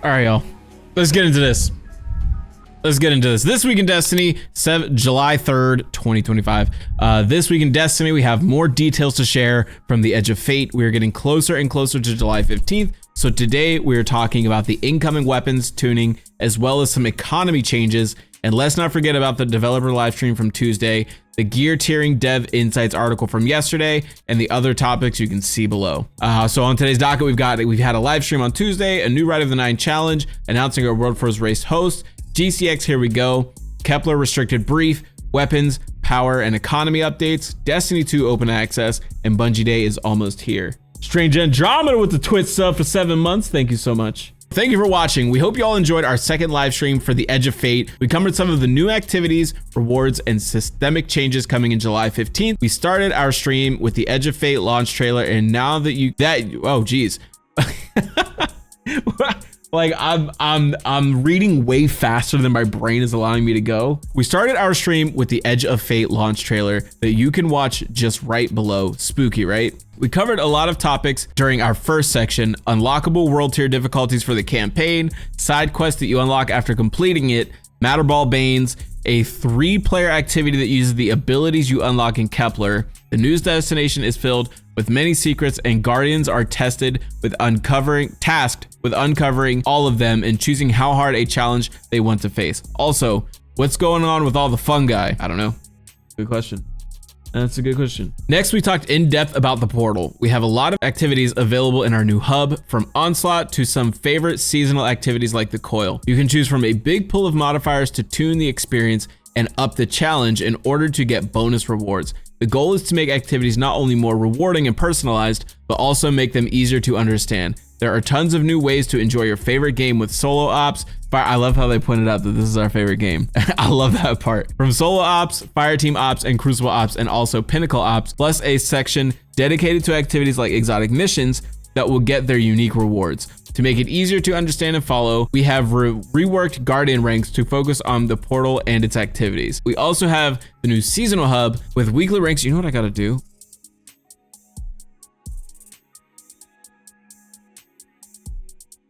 All right, y'all. Let's get into this. This week in Destiny, July 3rd, 2025. This week in Destiny, we have more details to share from the Edge of Fate. We are getting closer and closer to July 15th. So today we are talking about the incoming weapons tuning, as well as some economy changes. And let's not forget about the developer live stream from Tuesday, the gear tiering dev insights article from yesterday, and the other topics you can see below. So on today's docket, we've had a live stream on Tuesday, a new Ride of the Nine challenge, announcing our World First Race host, GCX Here We Go, Kepler restricted brief, weapons, power, and economy updates, Destiny 2 open access, and Bungie Day is almost here. Strange Andromeda with the TWID sub for 7 months. Thank you so much. Thank you for watching. We hope you all enjoyed our second live stream for the Edge of Fate. We covered some of the new activities, rewards, and systemic changes coming in July 15th. We started our stream with the Edge of Fate launch trailer, and now oh geez. Like I'm reading way faster than my brain is allowing me to go. We started our stream with the Edge of Fate launch trailer that you can watch just right below. Spooky, right? We covered a lot of topics during our first section: unlockable world tier difficulties for the campaign, side quests that you unlock after completing it, Matter Ball Banes, a 3-player activity that uses the abilities you unlock in Kepler. The news destination is filled with many secrets, and Guardians are tasked with uncovering all of them and choosing how hard a challenge they want to face. Also, what's going on with all the fungi? I don't know. Good question. That's a good question. Next, we talked in depth about the portal. We have a lot of activities available in our new hub, from Onslaught to some favorite seasonal activities like the Coil. You can choose from a big pool of modifiers to tune the experience and up the challenge in order to get bonus rewards. The goal is to make activities not only more rewarding and personalized, but also make them easier to understand. There are tons of new ways to enjoy your favorite game with solo ops. I love how they pointed out that this is our favorite game. I love that part. From solo ops, fire team ops, and crucible ops, and also pinnacle ops, plus a section dedicated to activities like exotic missions that will get their unique rewards. To make it easier to understand and follow, we have reworked Guardian ranks to focus on the portal and its activities. We also have the new seasonal hub with weekly ranks. You know what I gotta do?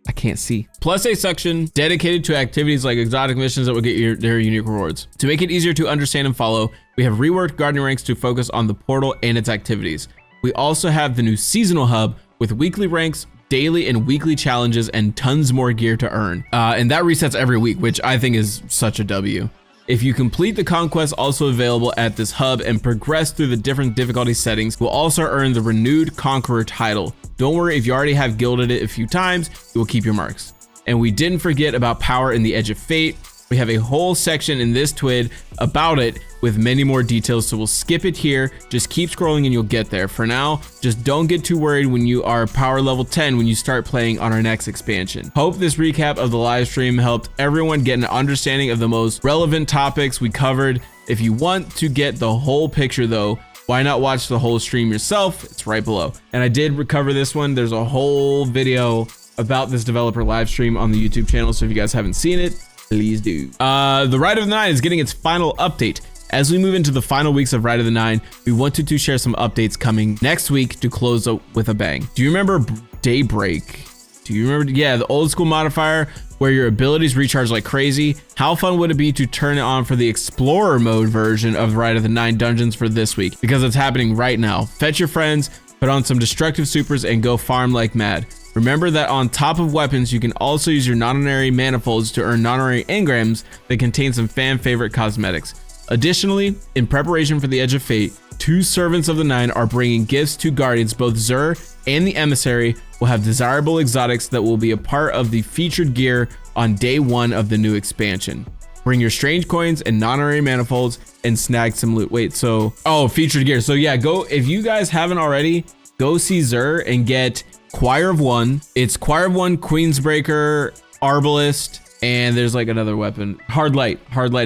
I can't see. Plus a section dedicated to activities like exotic missions that will get their unique rewards. To make it easier to understand and follow, we have reworked Guardian ranks to focus on the portal and its activities. We also have the new seasonal hub with weekly ranks, daily and weekly challenges, and tons more gear to earn. And that resets every week, which I think is such a W. If you complete the conquest also available at this hub and progress through the different difficulty settings, you'll also earn the renewed Conqueror title. Don't worry, if you already have gilded it a few times, you will keep your marks. And we didn't forget about power in the Edge of Fate. We have a whole section in this TWID about it with many more details, so we'll skip it here. Just keep scrolling and you'll get there. For now, just don't get too worried when you are power level 10 when you start playing on our next expansion. Hope this recap of the live stream helped everyone get an understanding of the most relevant topics we covered. If you want to get the whole picture though, why not watch the whole stream yourself? It's right below. And I did recover this one. There's a whole video about this developer live stream on the YouTube channel, so if you guys haven't seen it, please do. The Ride of the Nine is getting its final update. As we move into the final weeks of Ride of the Nine, we wanted to share some updates coming next week to close up with a bang. Do you remember Daybreak? Do you remember? Yeah, the old school modifier where your abilities recharge like crazy. How fun would it be to turn it on for the Explorer mode version of Ride of the Nine dungeons for this week? Because it's happening right now. Fetch your friends, put on some destructive supers, and go farm like mad. Remember that on top of weapons, you can also use your non-honorary manifolds to earn non-honorary engrams that contain some fan favorite cosmetics. Additionally, in preparation for the Edge of Fate, 2 Servants of the Nine are bringing gifts to Guardians. Both Xur and the Emissary will have desirable exotics that will be a part of the featured gear on day 1 of the new expansion. Bring your strange coins and non-honorary manifolds and snag some loot. Wait, so, oh, featured gear. So yeah, go, if you guys haven't already, go see Xur and get Choir of One. It's Choir of One, Queensbreaker, Arbalist, and there's like another weapon. Hard Light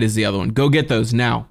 is the other one. Go get those now.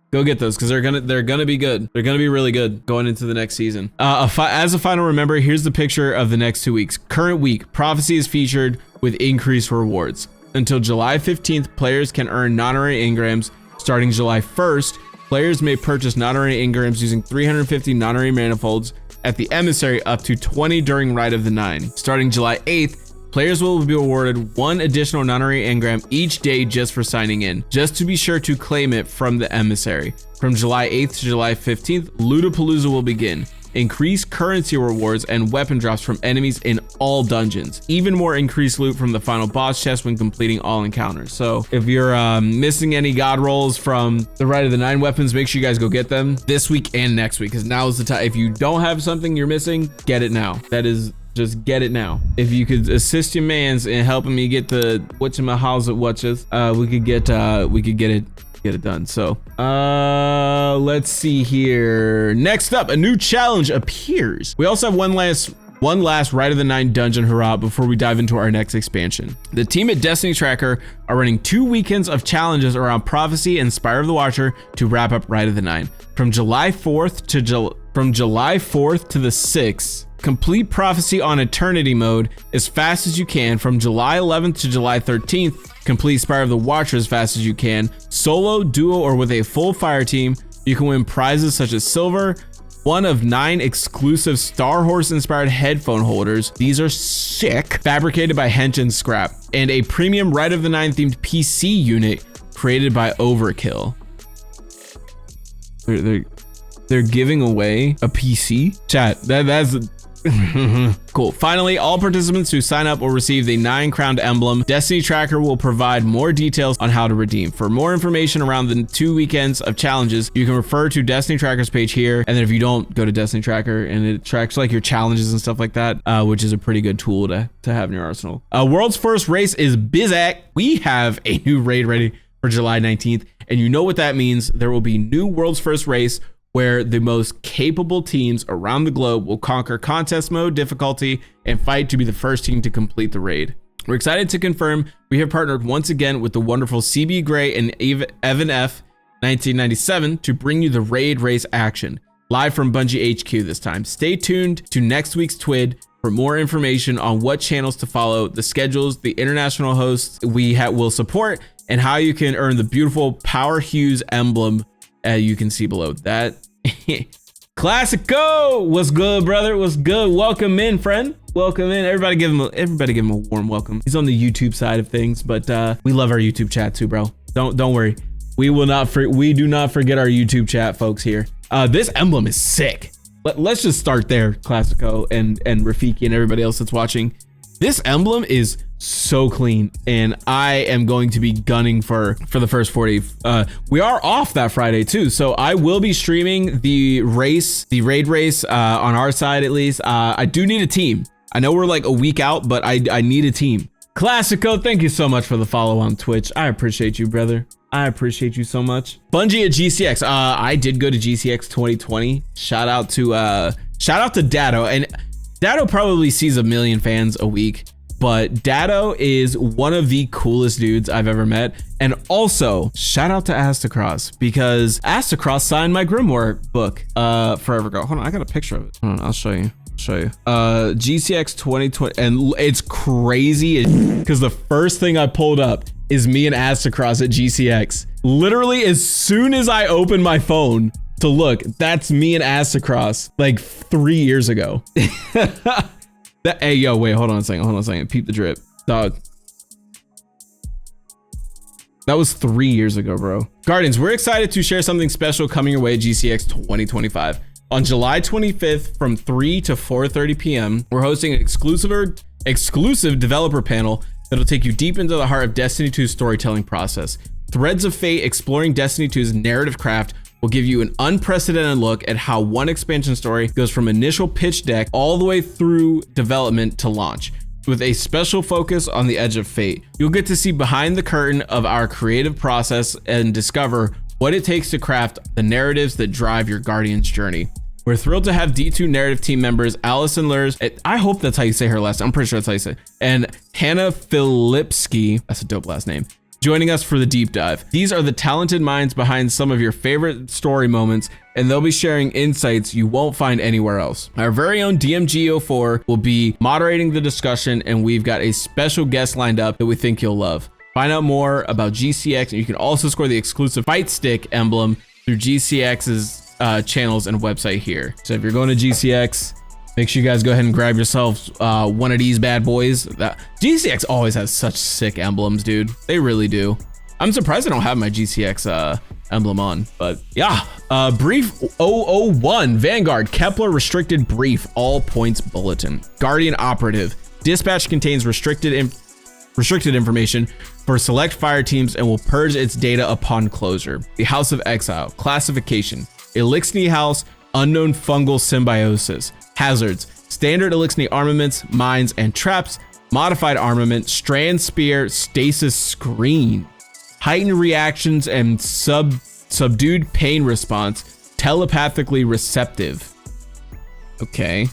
Go get those because they're gonna be good. They're gonna be really good going into the next season. As a final remember, here's the picture of the next 2 weeks. Current week, Prophecy is featured with increased rewards. Until July 15th, players can earn non-honorary engrams. Starting July 1st, players may purchase non-honorary engrams using 350 non-honorary manifolds at the Emissary, up to 20 during Ride of the Nine. Starting July 8th, Players will be awarded 1 additional nunnery engram each day just for signing in, just to be sure to claim it from the emissary. From July 8th to July 15th, Lootapalooza will begin. Increase currency rewards and weapon drops from enemies in all dungeons. Even more increased loot from the final boss chest when completing all encounters. So if you're missing any god rolls from the Rite of the Nine weapons, make sure you guys go get them this week and next week, because now is the time. If you don't have something you're missing, get it now. That is, just get it now. If you could assist your mans in helping me get the whatchamahowsitwatches, we could get it done. So let's see here. Next up, a new challenge appears. We also have one last Rite of the Nine dungeon hurrah before we dive into our next expansion. The team at Destiny Tracker are running 2 weekends of challenges around Prophecy and Spire of the Watcher to wrap up Rite of the Nine. From July 4th to the 6th, complete Prophecy on Eternity mode as fast as you can. From July 11th to July 13th, complete Spire of the Watcher as fast as you can. Solo, duo, or with a full fire team, you can win prizes such as silver, 1 of 9 exclusive Star Horse inspired headphone holders. These are sick, fabricated by Henshin Scrap, and a premium Rite of the Nine themed PC unit created by Overkill. They're giving away a PC? Chat, that's cool. Finally, all participants who sign up will receive the 9-crowned emblem. Destiny Tracker will provide more details on how to redeem. For more information around the 2 weekends of challenges, you can refer to Destiny Tracker's page here. And then if you don't, go to Destiny Tracker, and it tracks like your challenges and stuff like that, which is a pretty good tool to have in your arsenal. World's first race is Bizak. We have a new raid ready for July 19th. And you know what that means. There will be new World's first race, where the most capable teams around the globe will conquer contest mode difficulty and fight to be the first team to complete the raid. We're excited to confirm we have partnered once again with the wonderful CB Gray and Evan F 1997 to bring you the raid race action, live from Bungie HQ this time. Stay tuned to next week's TWID for more information on what channels to follow, the schedules, the international hosts we will support, and how you can earn the beautiful Power Hues emblem you can see below that. Classico, what's good, brother? What's good? Welcome in, friend. Welcome in. Everybody give him a warm welcome. He's on the YouTube side of things, but we love our YouTube chat too, bro. Don't worry. We do not forget our YouTube chat, folks. Here. This emblem is sick. Let's just start there, Classico and Rafiki and everybody else that's watching. This emblem is so clean, and I am going to be gunning for the first 40. We are off that Friday too, so I will be streaming the raid race on our side at least. I do need a team. I know we're like a week out, but I need a team. Classico, thank you so much for the follow on Twitch. I appreciate you, brother. I appreciate you so much. Bungie at GCX. I did go to GCX 2020. Shout out to Dado, and Dado probably sees 1 million fans a week, but Dado is one of the coolest dudes I've ever met. And also shout out to Astacross, because Astacross signed my Grimoire book forever ago. Hold on, I got a picture of it. Hold on, I'll show you. GCX 2020, and it's crazy because the first thing I pulled up is me and Astacross at GCX. Literally, as soon as I open my phone to look, that's me and Astacross like 3 years ago. Hey, yo, wait, hold on a second. Peep the drip, dog. That was 3 years ago, bro. Guardians, we're excited to share something special coming your way at GCX 2025. On July 25th from 3 to 4:30 p.m., we're hosting an exclusive developer panel that'll take you deep into the heart of Destiny 2's storytelling process. Threads of Fate exploring Destiny 2's narrative craft will give you an unprecedented look at how one expansion story goes from initial pitch deck all the way through development to launch, with a special focus on the Edge of Fate. You'll get to see behind the curtain of our creative process and discover what it takes to craft the narratives that drive your Guardian's journey. We're thrilled to have D2 narrative team members Allison Lurs, I hope that's how you say her last name, I'm pretty sure that's how you say it, and Hannah Filipski, that's a dope last name, joining us for the deep dive. These are the talented minds behind some of your favorite story moments, and they'll be sharing insights you won't find anywhere else. Our very own DMG04 will be moderating the discussion, and we've got a special guest lined up that we think you'll love. Find out more about GCX, and you can also score the exclusive Fight Stick emblem through GCX's channels and website here. So if you're going to GCX, Make sure you guys go ahead and grab yourselves one of these bad boys. GCX always has such sick emblems, dude. They really do. I'm surprised I don't have my GCX emblem on, but yeah. Brief 001, Vanguard, Kepler restricted brief, all points bulletin. Guardian operative, dispatch contains restricted information for select fire teams and will purge its data upon closure. The House of Exile, classification, Elixni House, unknown fungal symbiosis, hazards, standard Elixni armaments, mines, and traps, modified armament, strand spear, stasis screen, heightened reactions and subdued pain response, telepathically receptive. Okay.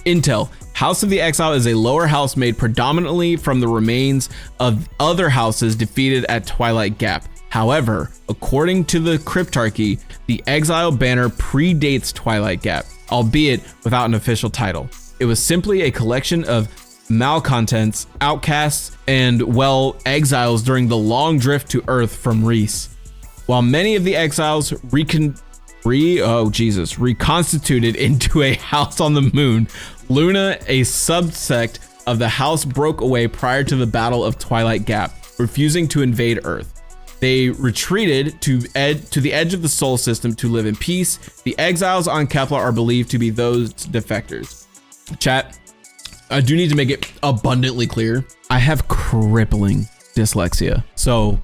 Intel, House of the Exile is a lower house made predominantly from the remains of other houses defeated at Twilight Gap. However, according to the Cryptarchy, the Exile banner predates Twilight Gap, albeit without an official title. It was simply a collection of malcontents, outcasts, and, well, exiles during the long drift to Earth from Reese. While many of the exiles reconstituted into a house on the moon, Luna, a subsect of the house, broke away prior to the Battle of Twilight Gap, refusing to invade Earth. They retreated to the edge of the Sol system to live in peace. The exiles on Kepler are believed to be those defectors. Chat, I do need to make it abundantly clear. I have crippling dyslexia. So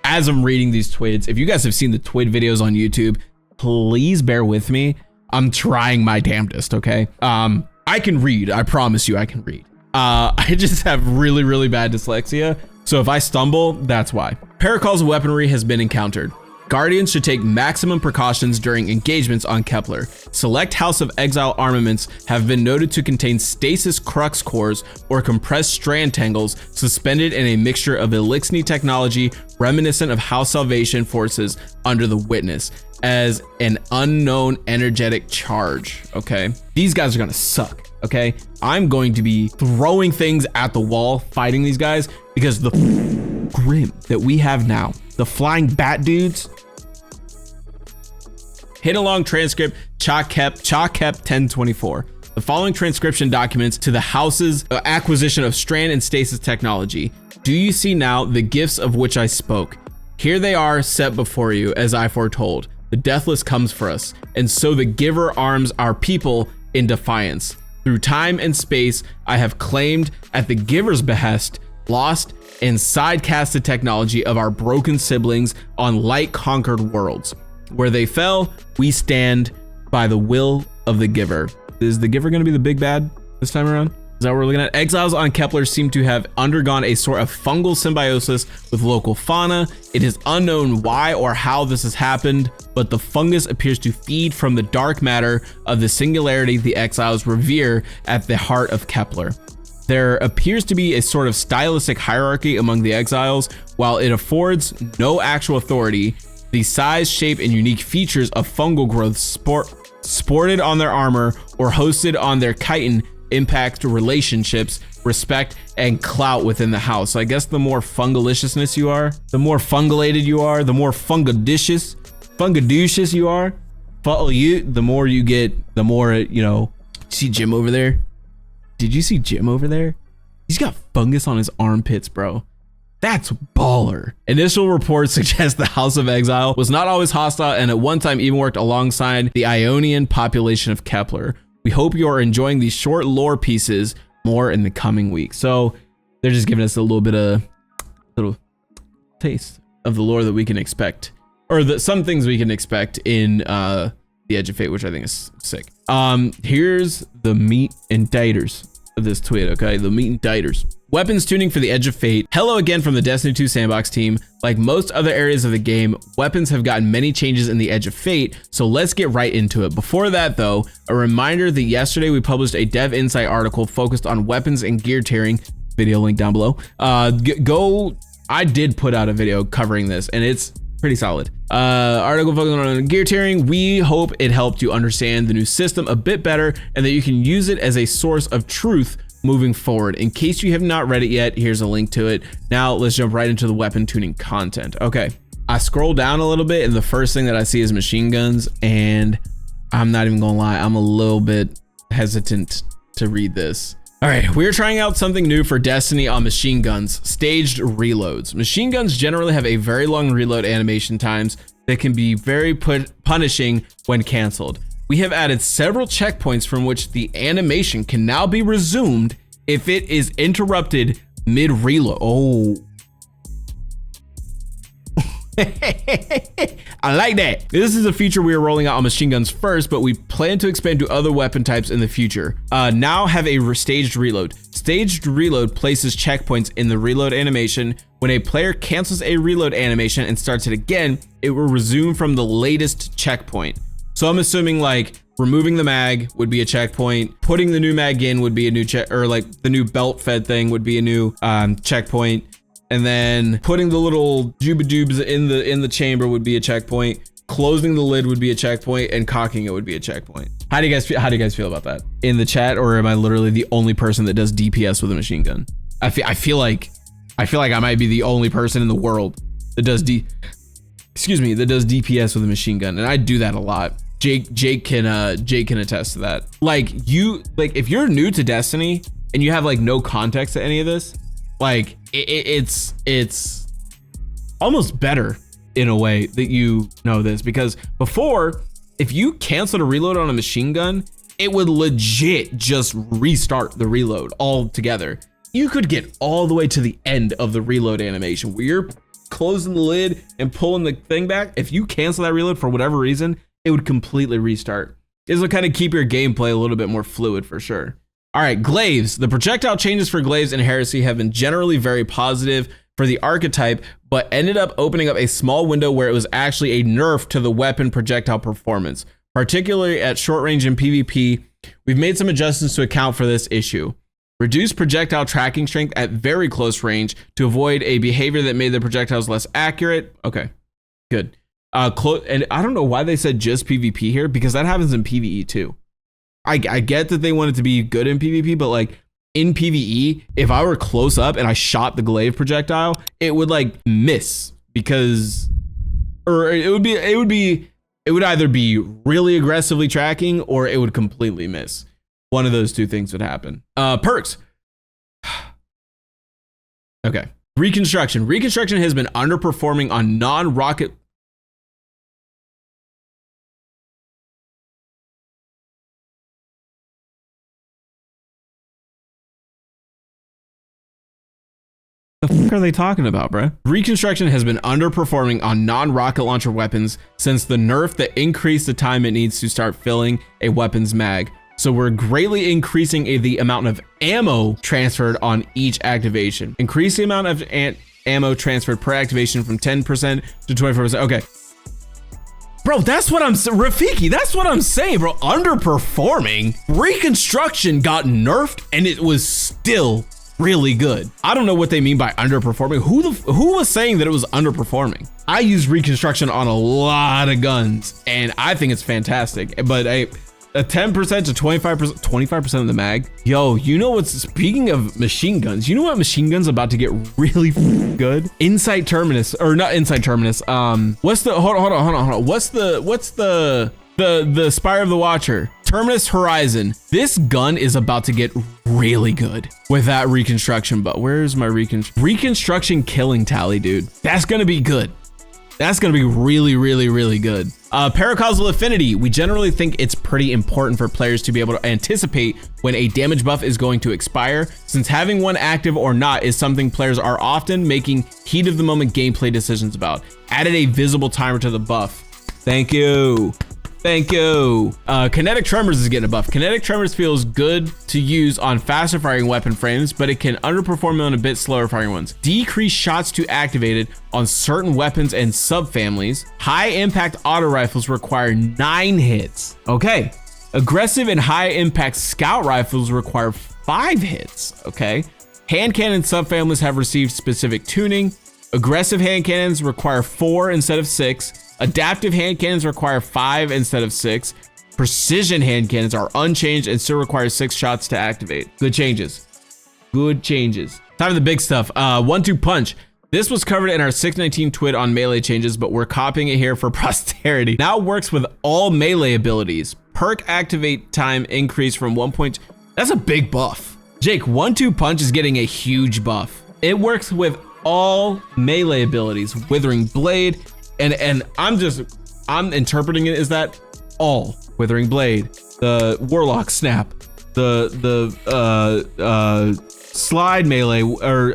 as I'm reading these TWIDs, if you guys have seen the TWID videos on YouTube, please bear with me. I'm trying my damnedest, okay? I can read, I promise you I can read. I just have really, really bad dyslexia. So if I stumble, that's why. Paracol's weaponry has been encountered. Guardians should take maximum precautions during engagements on Kepler. Select House of Exile armaments have been noted to contain stasis crux cores or compressed strand tangles suspended in a mixture of Elixni technology reminiscent of House Salvation forces under the Witness as an unknown energetic charge, okay? These guys are gonna suck, okay? I'm going to be throwing things at the wall fighting these guys because the grim that we have now, the flying bat dudes. Hit along transcript Chakep 1024. The following transcription documents to the house's acquisition of strand and stasis technology. Do you see now the gifts of which I spoke? Here they are set before you as I foretold. The deathless comes for us, and so the giver arms our people in defiance. Through time and space, I have claimed at the giver's behest, lost and sidecasted technology of our broken siblings on light-conquered worlds. Where they fell, we stand by the will of the giver. Is the giver going to be the big bad this time around? Is that what we're looking at? Exiles on Kepler seem to have undergone a sort of fungal symbiosis with local fauna. It is unknown why or how this has happened, but the fungus appears to feed from the dark matter of the singularity the exiles revere at the heart of Kepler. There appears to be a sort of stylistic hierarchy among the exiles. While it affords no actual authority, the size, shape, and unique features of fungal growth sported on their armor or hosted on their chitin impact relationships, respect, and clout within the house. So I guess the more fungaliciousness you are, the more fungulated you are, the more fungadicious you are, the more you get, the more, you know. See Jim over there? Did you see Jim over there? He's got fungus on his armpits, bro. That's baller. Initial reports suggest the House of Exile was not always hostile and at one time even worked alongside the Ionian population of Kepler. We hope you are enjoying these short lore pieces more in the coming weeks. So they're just giving us a little taste of the lore that we can expect, or some things we can expect in the Edge of Fate, which I think is sick. Here's the meat and taters of this tweet, okay? The meat and taters. Weapons tuning for the Edge of Fate. Hello again from the Destiny 2 sandbox team. Like most other areas of the game, weapons have gotten many changes in the Edge of Fate, so let's get right into it. Before that though, a reminder that yesterday we published a Dev Insight article focused on weapons and gear tiering, video link down below. I did put out a video covering this and it's pretty solid. Article focused on gear tiering. We hope it helped you understand the new system a bit better and that you can use it as a source of truth moving forward. In case you have not read it yet, here's a link to it. Now let's jump right into the weapon tuning content. Okay, I scroll down a little bit and the first thing that I see is machine guns, and I'm not even gonna lie, I'm a little bit hesitant to read this. All right, we're trying out something new for Destiny on machine guns, staged reloads. Machine guns generally have a very long reload animation times that can be very punishing when canceled. We have added several checkpoints from which the animation can now be resumed if it is interrupted mid-reload. Oh. I like that. This is a feature we are rolling out on machine guns first, but we plan to expand to other weapon types in the future. Now have a staged reload. Staged reload places checkpoints in the reload animation. When a player cancels a reload animation and starts it again, it will resume from the latest checkpoint. So I'm assuming like removing the mag would be a checkpoint, putting the new mag in would be a new or like the new belt fed thing would be a new checkpoint. And then putting the little juba-doobs in the chamber would be a checkpoint. Closing the lid would be a checkpoint, and cocking it would be a checkpoint. How do you guys feel about that? In the chat, or am I literally the only person that does DPS with a machine gun? I feel like I might be the only person in the world that does DPS with a machine gun, and I do that a lot. Jake can attest to that. Like if you're new to Destiny and you have like no context to any of this, like it's almost better in a way that you know this, because before, if you canceled a reload on a machine gun, it would legit just restart the reload altogether. You could get all the way to the end of the reload animation where you're closing the lid and pulling the thing back. If you cancel that reload for whatever reason, it would completely restart. This will kind of keep your gameplay a little bit more fluid for sure. All right, glaives. The projectile changes for glaives and heresy have been generally very positive for the archetype, but ended up opening up a small window where it was actually a nerf to the weapon projectile performance, particularly at short range and PvP. We've made some adjustments to account for this issue. Reduce projectile tracking strength at very close range to avoid a behavior that made the projectiles less accurate. Okay, good. And I don't know why they said just PvP here, because that happens in PvE too. I get that they want it to be good in PvP, but like in PvE, if I were close up and I shot the glaive projectile, it would like miss, because, or it would either be really aggressively tracking or it would completely miss. One of those two things would happen. Perks. Okay. Reconstruction. Reconstruction has been underperforming on non-rocket. The fuck are they talking about, bruh? Reconstruction has been underperforming on non-rocket launcher weapons since the nerf that increased the time it needs to start filling a weapon's mag. So we're greatly increasing the amount of ammo transferred on each activation. Increase the amount of ammo transferred per activation from 10% to 24%. Okay. Bro, that's what I'm saying, Rafiki, that's what I'm saying, bro. Underperforming. Reconstruction got nerfed and it was still really good. I don't know what they mean by underperforming. Who was saying that it was underperforming? I use reconstruction on a lot of guns and I think it's fantastic, but a 10% to 25% of the mag. Yo, you know what's, speaking of machine guns, you know what machine guns about to get really good? Insight Terminus, or not Insight Terminus. What's the, hold on. What's the Spire of the Watcher? Terminus Horizon. This gun is about to get really good with that reconstruction, but where's my reconstruction killing tally, dude? That's gonna be good. That's gonna be really, really, really good. Paracausal Affinity. We generally think it's pretty important for players to be able to anticipate when a damage buff is going to expire, since having one active or not is something players are often making heat of the moment gameplay decisions about. Added a visible timer to the buff. Thank you. Thank you. Kinetic Tremors is getting a buff. Kinetic Tremors feels good to use on faster firing weapon frames, but it can underperform on a bit slower firing ones. Decrease shots to activated on certain weapons and subfamilies. High impact auto rifles require 9 hits. Okay. Aggressive and high impact scout rifles require 5 hits. Okay. Hand cannon subfamilies have received specific tuning. Aggressive hand cannons require 4 instead of 6. Adaptive hand cannons require 5 instead of 6. Precision hand cannons are unchanged and still require 6 shots to activate. Good changes. Good changes. Time for the big stuff. 1-2 punch. This was covered in our 619 TWID on melee changes, but we're copying it here for posterity. Now works with all melee abilities. perk activate time increased from 1 point. That's a big buff. Jake, 1-2 punch is getting a huge buff. It works with all melee abilities, Withering Blade, and I'm interpreting it as that all Withering Blade, the Warlock Snap, the slide melee, or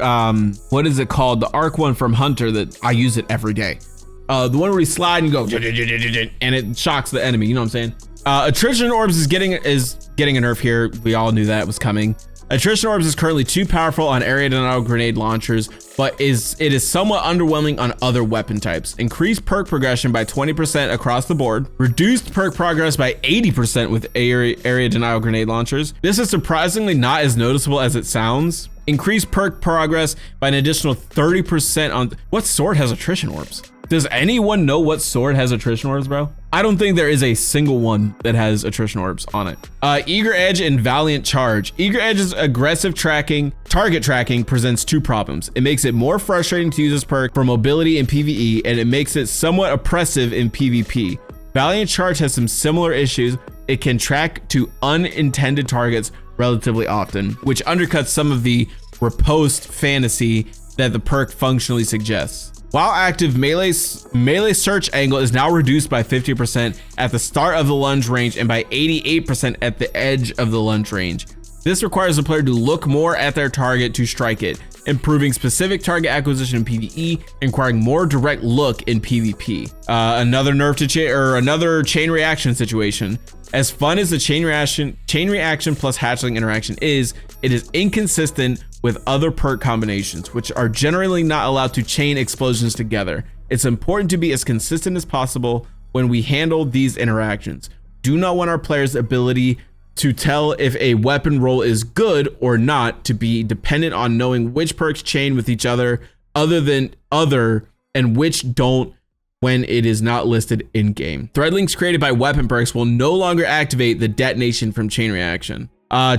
what is it called? The arc one from Hunter that I use it every day. The one where you slide and go and it shocks the enemy. You know what I'm saying? Attrition Orbs is getting a nerf here. We all knew that was coming. Attrition Orbs is currently too powerful on area denial grenade launchers, but it is somewhat underwhelming on other weapon types. Increased perk progression by 20% across the board. Reduced perk progress by 80% with area denial grenade launchers. This is surprisingly not as noticeable as it sounds. Increased perk progress by an additional 30% on... What sword has Attrition Orbs? Does anyone know what sword has Attrition Orbs, bro? I don't think there is a single one that has Attrition Orbs on it. Eager Edge and Valiant Charge. Eager Edge's aggressive target tracking presents two problems. It makes it more frustrating to use this perk for mobility in PvE, and it makes it somewhat oppressive in PvP. Valiant Charge has some similar issues. It can track to unintended targets relatively often, which undercuts some of the riposte fantasy that the perk functionally suggests. While active, melee search angle is now reduced by 50% at the start of the lunge range and by 88% at the edge of the lunge range. This requires the player to look more at their target to strike it, improving specific target acquisition in PvE and requiring more direct look in PvP. Another nerf to another chain reaction situation. As fun as the chain reaction plus hatchling interaction is, it is inconsistent with other perk combinations, which are generally not allowed to chain explosions together. It's important to be as consistent as possible when we handle these interactions. Do not want our players' ability to tell if a weapon roll is good or not to be dependent on knowing which perks chain with each other and which don't when it is not listed in game. Thread links created by weapon perks will no longer activate the detonation from chain reaction.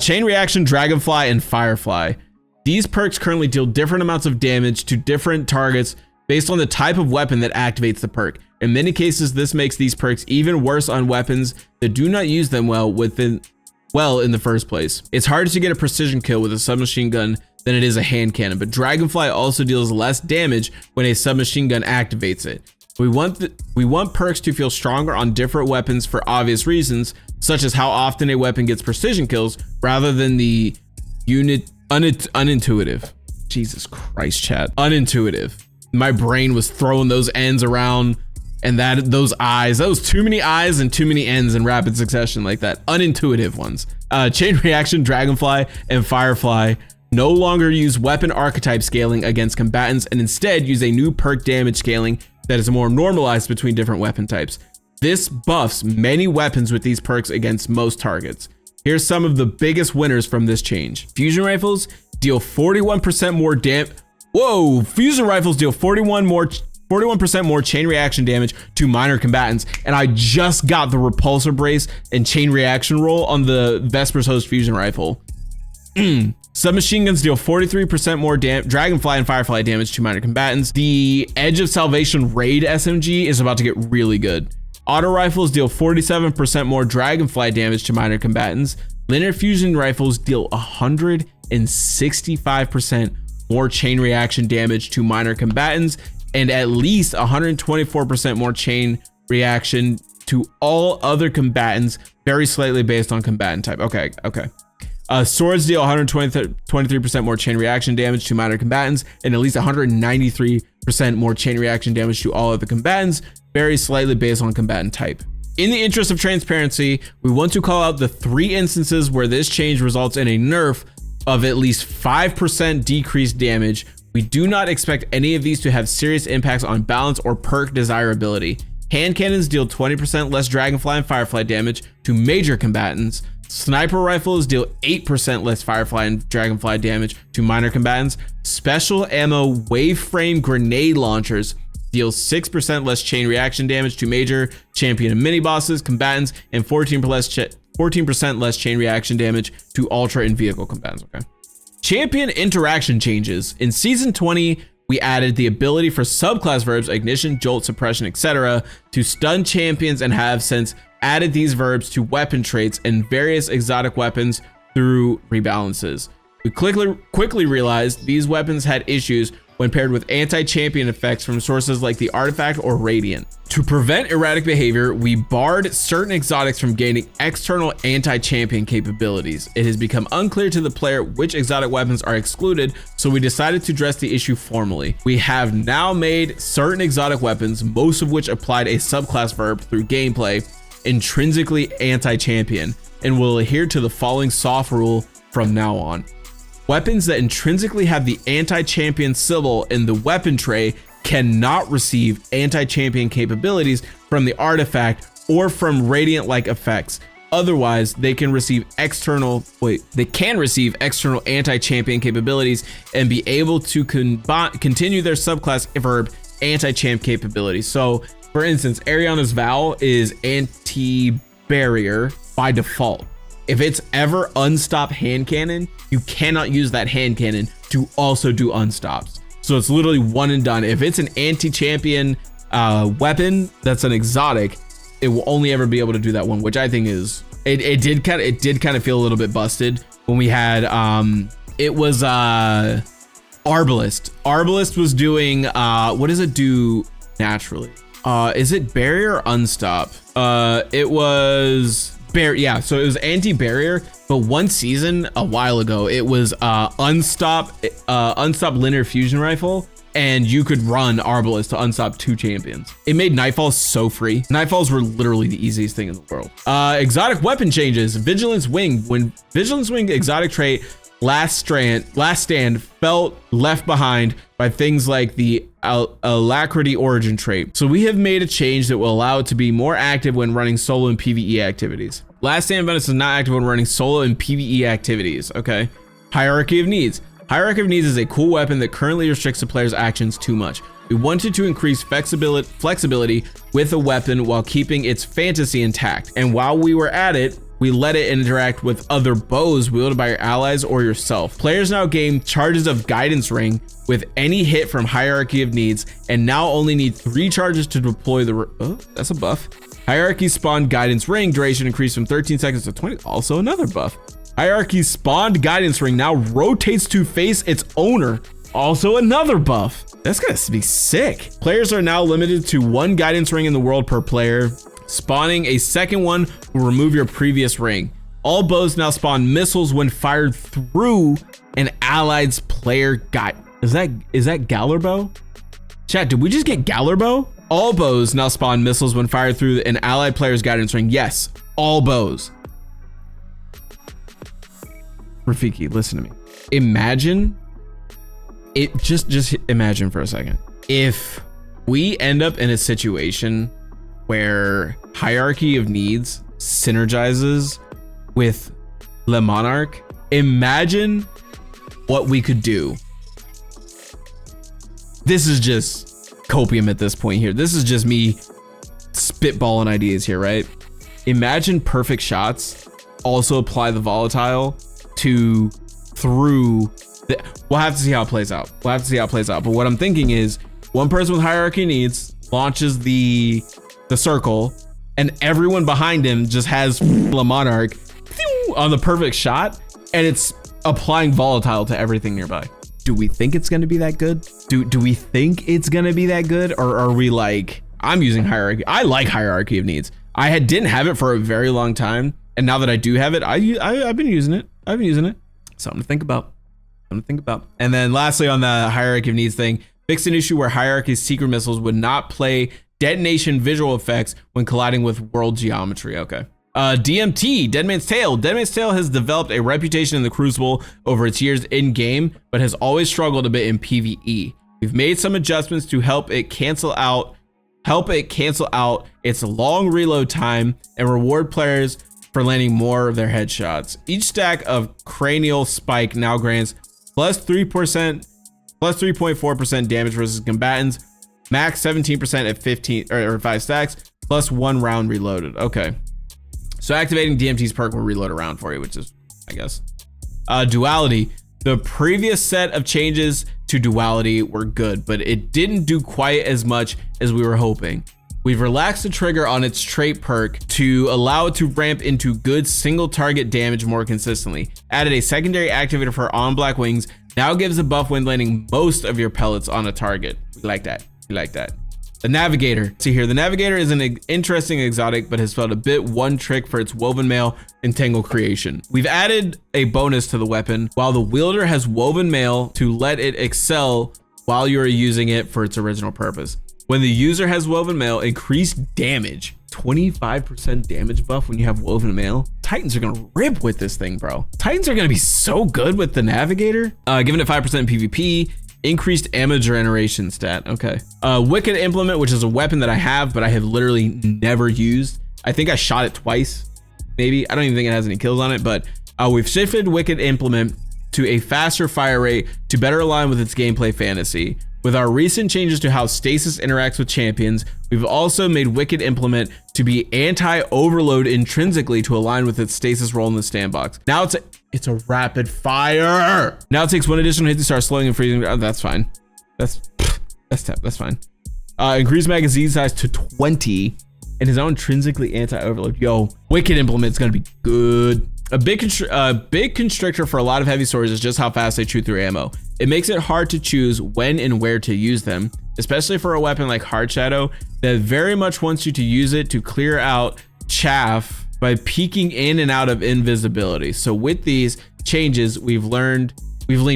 Chain reaction, Dragonfly, and Firefly. These perks currently deal different amounts of damage to different targets based on the type of weapon that activates the perk. In many cases, this makes these perks even worse on weapons that do not use them well in the first place. It's harder to get a precision kill with a submachine gun than it is a hand cannon, but Dragonfly also deals less damage when a submachine gun activates it. We want perks to feel stronger on different weapons for obvious reasons, such as how often a weapon gets precision kills, rather than the unintuitive. Jesus Christ, chat. Unintuitive. My brain was throwing those ends around, and those eyes. That was too many eyes and too many ends in rapid succession like that. Unintuitive ones. Chain reaction, Dragonfly, and Firefly no longer use weapon archetype scaling against combatants and instead use a new perk damage scaling that is more normalized between different weapon types. This buffs many weapons with these perks against most targets. Here's some of the biggest winners from this change. Fusion rifles deal 41% more Fusion rifles deal 41% more chain reaction damage to minor combatants, and I just got the repulsor brace and chain reaction roll on the Vesper's Host fusion rifle. Submachine guns deal 43% more Dragonfly and Firefly damage to minor combatants. The Edge of Salvation Raid SMG is about to get really good. Auto rifles deal 47% more Dragonfly damage to minor combatants. Linear fusion rifles deal 165% more chain reaction damage to minor combatants, and at least 124% more chain reaction to all other combatants, very slightly based on combatant type. Okay. Swords deal 123% more chain reaction damage to minor combatants, and at least 193% more chain reaction damage to all other combatants, very slightly based on combatant type. In the interest of transparency, we want to call out the 3 instances where this change results in a nerf of at least 5% decreased damage. We do not expect any of these to have serious impacts on balance or perk desirability. Hand cannons deal 20% less Dragonfly and Firefly damage to major combatants. Sniper rifles deal 8% less Firefly and Dragonfly damage to minor combatants. Special ammo waveframe grenade launchers deal 6% less chain reaction damage to major, champion, and mini bosses, combatants, and 14% less chain reaction damage to ultra and vehicle combatants. Okay. Champion interaction changes. In Season 20, we added the ability for subclass verbs, ignition, jolt, suppression, etc., to stun champions, and have since added these verbs to weapon traits and various exotic weapons through rebalances. We quickly realized these weapons had issues when paired with anti-champion effects from sources like the artifact or radiant. To prevent erratic behavior, we barred certain exotics from gaining external anti-champion capabilities. It has become unclear to the player which exotic weapons are excluded, so we decided to address the issue formally. We have now made certain exotic weapons, most of which applied a subclass verb through gameplay, intrinsically anti-champion, and will adhere to the following soft rule from now on. Weapons that intrinsically have the anti-champion symbol in the weapon tray cannot receive anti-champion capabilities from the artifact or from radiant-like effects. Otherwise, they can receive external anti-champion capabilities and be able to continue their subclass verb anti-champ capabilities. So, for instance, Ariana's Vow is anti-barrier by default. If it's ever unstop hand cannon, you cannot use that hand cannon to also do unstops. So it's literally one and done. If it's an anti-champion weapon that's an exotic, it will only ever be able to do that one, which I think is it did kind of feel a little bit busted when we had it was Arbalist. Arbalist was doing what does it do naturally? Is it barrier or unstop? It was yeah, so it was anti-barrier, but one season a while ago it was unstop linear fusion rifle, and you could run Arbalist to unstop 2 champions. It made Nightfalls so free. Nightfalls were literally the easiest thing in the world. Exotic weapon changes. Vigilance Wing. When Vigilance Wing exotic trait last stand felt left behind by things like the Alacrity origin trait. So we have made a change that will allow it to be more active when running solo and PvE activities. Last stand bonus is not active when running solo and PvE activities. Okay. Hierarchy of Needs. Hierarchy of Needs is a cool weapon that currently restricts the player's actions too much. We wanted to increase flexibility with a weapon while keeping its fantasy intact. And while we were at it, we let it interact with other bows wielded by your allies or yourself. Players now gain charges of Guidance Ring with any hit from Hierarchy of Needs, and now only need 3 charges to deploy the oh, that's a buff. Hierarchy spawned Guidance Ring duration increased from 13 seconds to 20, also another buff. Hierarchy spawned Guidance Ring now rotates to face its owner, also another buff. That's gonna be sick. Players are now limited to 1 Guidance Ring in the world per player. Spawning a second one will remove your previous ring. All bows now spawn missiles when fired through an allied's player guide. Is that Galler bow? Chat, did we just get Galler bow? All bows now spawn missiles when fired through an allied player's guidance ring. Yes, all bows. Rafiki, listen to me. Imagine it. Just imagine for a second. If we end up in a situation where Hierarchy of Needs synergizes with Le Monarch, imagine what we could do. This is just copium at this point here. This is just me spitballing ideas here, right? Imagine perfect shots also apply the volatile to through the, we'll have to see how it plays out. But what I'm thinking is one person with Hierarchy Needs launches the circle, and everyone behind him just has Le Monarch on the perfect shot, and it's applying volatile to everything nearby. Do we think it's going to be that good? Do we think it's going to be that good, or are we like, I'm using Hierarchy. I like Hierarchy of Needs. I didn't have it for a very long time, and now that I do have it, I've been using it. Something to think about. And then lastly, on the Hierarchy of Needs thing, fixed an issue where Hierarchy's secret missiles would not play detonation visual effects when colliding with world geometry. Okay. DMT, Dead Man's Tale. Dead Man's Tale has developed a reputation in the Crucible over its years in game, but has always struggled a bit in PvE. We've made some adjustments to help it cancel out its long reload time and reward players for landing more of their headshots. Each stack of cranial spike now grants plus 3.4% damage versus combatants, max 17% at 15 or 5 stacks, plus 1 round reloaded. Okay. So activating DMT's perk will reload a round for you, which is, I guess. Duality. The previous set of changes to duality were good, but it didn't do quite as much as we were hoping. We've relaxed the trigger on its trait perk to allow it to ramp into good single target damage more consistently. Added a secondary activator for on black wings, now gives a buff when landing most of your pellets on a target. We like that, we like that. The Navigator. See here, the Navigator is an interesting exotic, but has felt a bit one trick for its woven mail and tangle creation. We've added a bonus to the weapon, while the wielder has woven mail to let it excel while you are using it for its original purpose. When the user has woven mail, increased damage, 25% damage buff when you have woven mail. Titans are gonna rip with this thing, bro. Titans are gonna be so good with the Navigator. Giving it 5% PvP, increased ammo generation stat. Okay. Wicked Implement, which is a weapon that I have, but I have literally never used. I think I shot it twice, maybe. I don't even think it has any kills on it, but we've shifted Wicked Implement to a faster fire rate to better align with its gameplay fantasy. With our recent changes to how stasis interacts with champions, we've also made Wicked Implement to be anti-overload intrinsically to align with its stasis role in the sandbox. Now it's a rapid fire. Now it takes one additional hit to start slowing and freezing. Oh, that's fine. That's fine. Increase magazine size to 20 and is now intrinsically anti-overload. Yo, Wicked Implement is gonna be good. A big constrictor for a lot of heavy swords is just how fast they chew through ammo. It makes it hard to choose when and where to use them, especially for a weapon like Hard Shadow that very much wants you to use it to clear out chaff by peeking in and out of invisibility. So with these changes, we've leaned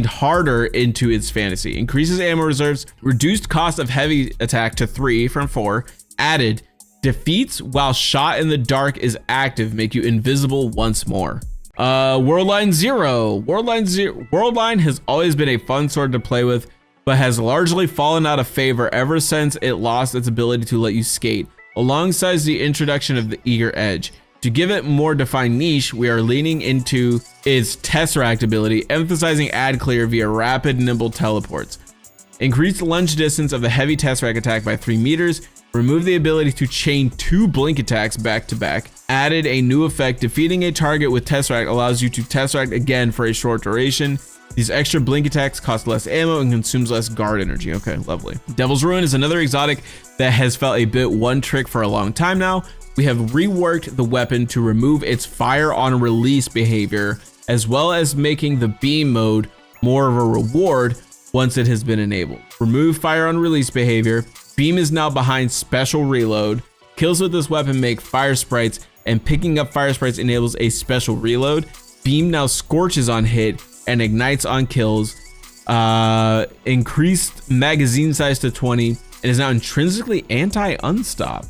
harder into its fantasy. Increases ammo reserves, reduced cost of heavy attack to 3 from 4, added defeats while shot in the dark is active, make you invisible once more. Worldline Zero. Worldline has always been a fun sword to play with, but has largely fallen out of favor ever since it lost its ability to let you skate, alongside the introduction of the Eager Edge. To give it more defined niche, we are leaning into its Tesseract ability, emphasizing ad clear via rapid, nimble teleports. Increased lunge distance of the heavy Tesseract attack by 3 meters, remove the ability to chain 2 blink attacks back to back, added a new effect, defeating a target with Tesseract allows you to Tesseract again for a short duration. These extra blink attacks cost less ammo and consumes less guard energy. Okay, lovely. Devil's Ruin is another exotic that has felt a bit one trick for a long time now. We have reworked the weapon to remove its fire on release behavior, as well as making the beam mode more of a reward once it has been enabled. Remove fire on release behavior. Beam is now behind special reload. Kills with this weapon make fire sprites, and picking up fire sprites enables a special reload. Beam now scorches on hit and ignites on kills. Increased magazine size to 20 and is now intrinsically anti-unstop.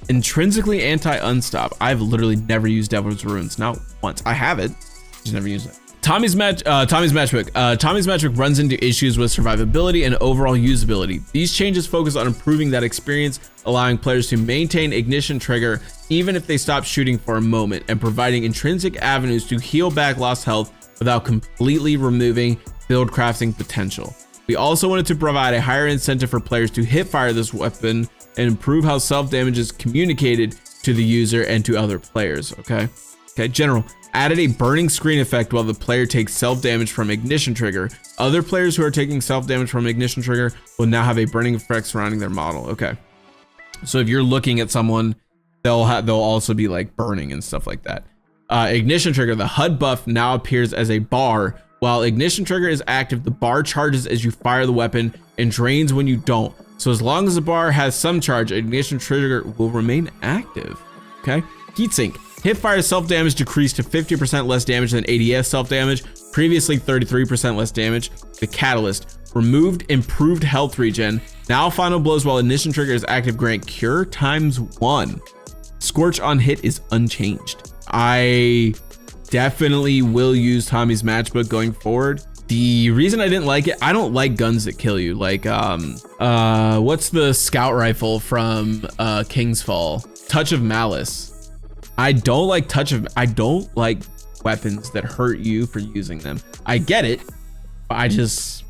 Intrinsically anti-unstop. I've literally never used Devil's Ruins, not once. I have it, just never used it. Tommy's Matchbook. Tommy's Matchbook runs into issues with survivability and overall usability. These changes focus on improving that experience, allowing players to maintain ignition trigger even if they stop shooting for a moment, and providing intrinsic avenues to heal back lost health without completely removing build crafting potential. We also wanted to provide a higher incentive for players to hip fire this weapon and improve how self-damage is communicated to the user and to other players. Okay, general. Added a burning screen effect while the player takes self-damage from ignition trigger. Other players who are taking self-damage from ignition trigger will now have a burning effect surrounding their model. Okay, so if you're looking at someone, they'll also be like burning and stuff like that. Ignition trigger, the HUD buff now appears as a bar. While ignition trigger is active, the bar charges as you fire the weapon and drains when you don't. So as long as the bar has some charge, ignition trigger will remain active. Okay, heatsink. Hip fire self-damage decreased to 50% less damage than ADS self-damage, previously 33% less damage. The Catalyst. Removed improved health regen. Now final blows while ignition trigger is active grant cure ×1. Scorch on hit is unchanged. I definitely will use Tommy's Matchbook going forward. The reason I didn't like it, I don't like guns that kill you. Like, what's the scout rifle from King's Fall? Touch of Malice. I don't like weapons that hurt you for using them. I get it, but I just...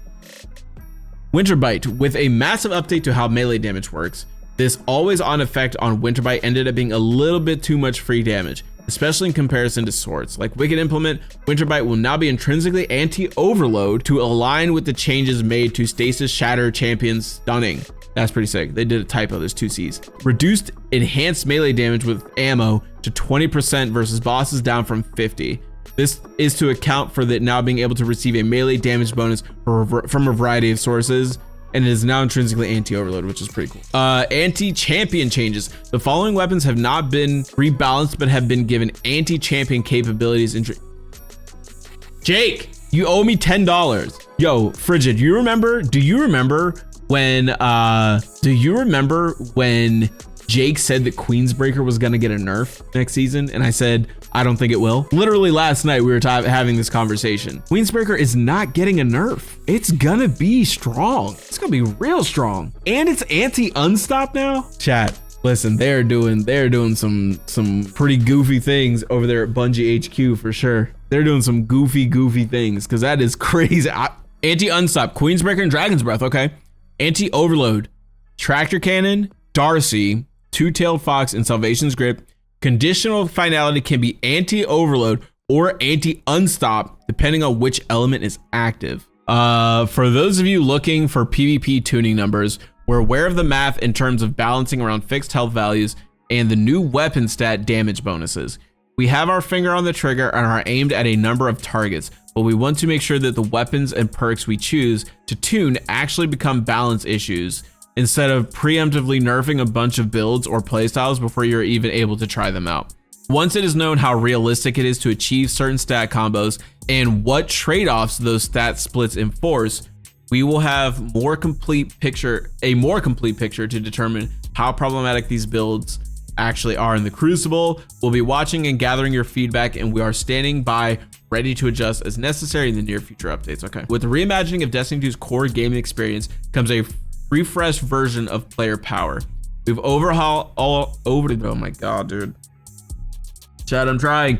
Winter Bite. With a massive update to how melee damage works, this always on effect on Winter Bite ended up being a little bit too much free damage. especially in comparison to swords. Like Wicked Implement, Winterbite will now be intrinsically anti-overload to align with the changes made to Stasis Shatter Champion's Stunning. That's pretty sick. They did a typo, there's 2 C's. Reduced enhanced melee damage with ammo to 20% versus bosses, down from 50. This is to account for that now being able to receive a melee damage bonus from a variety of sources, and it is now intrinsically anti-overload, which is pretty cool. Anti-champion changes. The following weapons have not been rebalanced, but have been given anti-champion capabilities. Jake, you owe me $10. Yo, Frigid, do you remember when Jake said that Queensbreaker was gonna get a nerf next season? And I said, I don't think it will. Literally last night we were having this conversation. Queensbreaker is not getting a nerf. It's gonna be strong. It's gonna be real strong. And it's anti-unstop now. Chat, listen, they're doing some pretty goofy things over there at Bungie HQ for sure. They're doing some goofy things, because that is crazy. Anti-unstop, Queensbreaker and Dragon's Breath, okay. Anti-overload, Tractor Cannon, Darcy, Two-Tailed Fox, and Salvation's Grip. Conditional finality can be anti-overload or anti-unstop, depending on which element is active. For those of you looking for PvP tuning numbers, we're aware of the math in terms of balancing around fixed health values and the new weapon stat damage bonuses. We have our finger on the trigger and are aimed at a number of targets, but we want to make sure that the weapons and perks we choose to tune actually become balance issues, instead of preemptively nerfing a bunch of builds or playstyles before you're even able to try them out. Once it is known how realistic it is to achieve certain stat combos and what trade-offs those stat splits enforce, we will have a more complete picture to determine how problematic these builds actually are in the Crucible. We'll be watching and gathering your feedback, and we are standing by ready to adjust as necessary in the near future updates. Okay. With the reimagining of Destiny 2's core gaming experience comes a refreshed version of player power. We've overhauled oh my god, dude. Chad, I'm trying.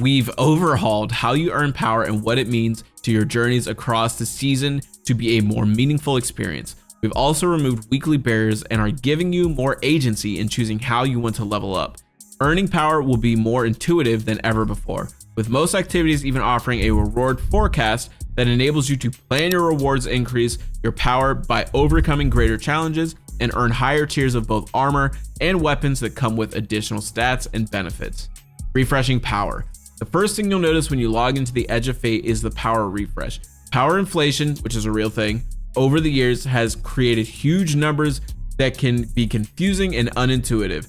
We've overhauled how you earn power and what it means to your journeys across the season to be a more meaningful experience. We've also removed weekly barriers and are giving you more agency in choosing how you want to level up. Earning power will be more intuitive than ever before, with most activities even offering a reward forecast that enables you to plan your rewards, increase your power by overcoming greater challenges, and earn higher tiers of both armor and weapons that come with additional stats and benefits. Refreshing power. The first thing you'll notice when you log into the Edge of Fate is the power refresh. Power inflation, which is a real thing, over the years has created huge numbers that can be confusing and unintuitive,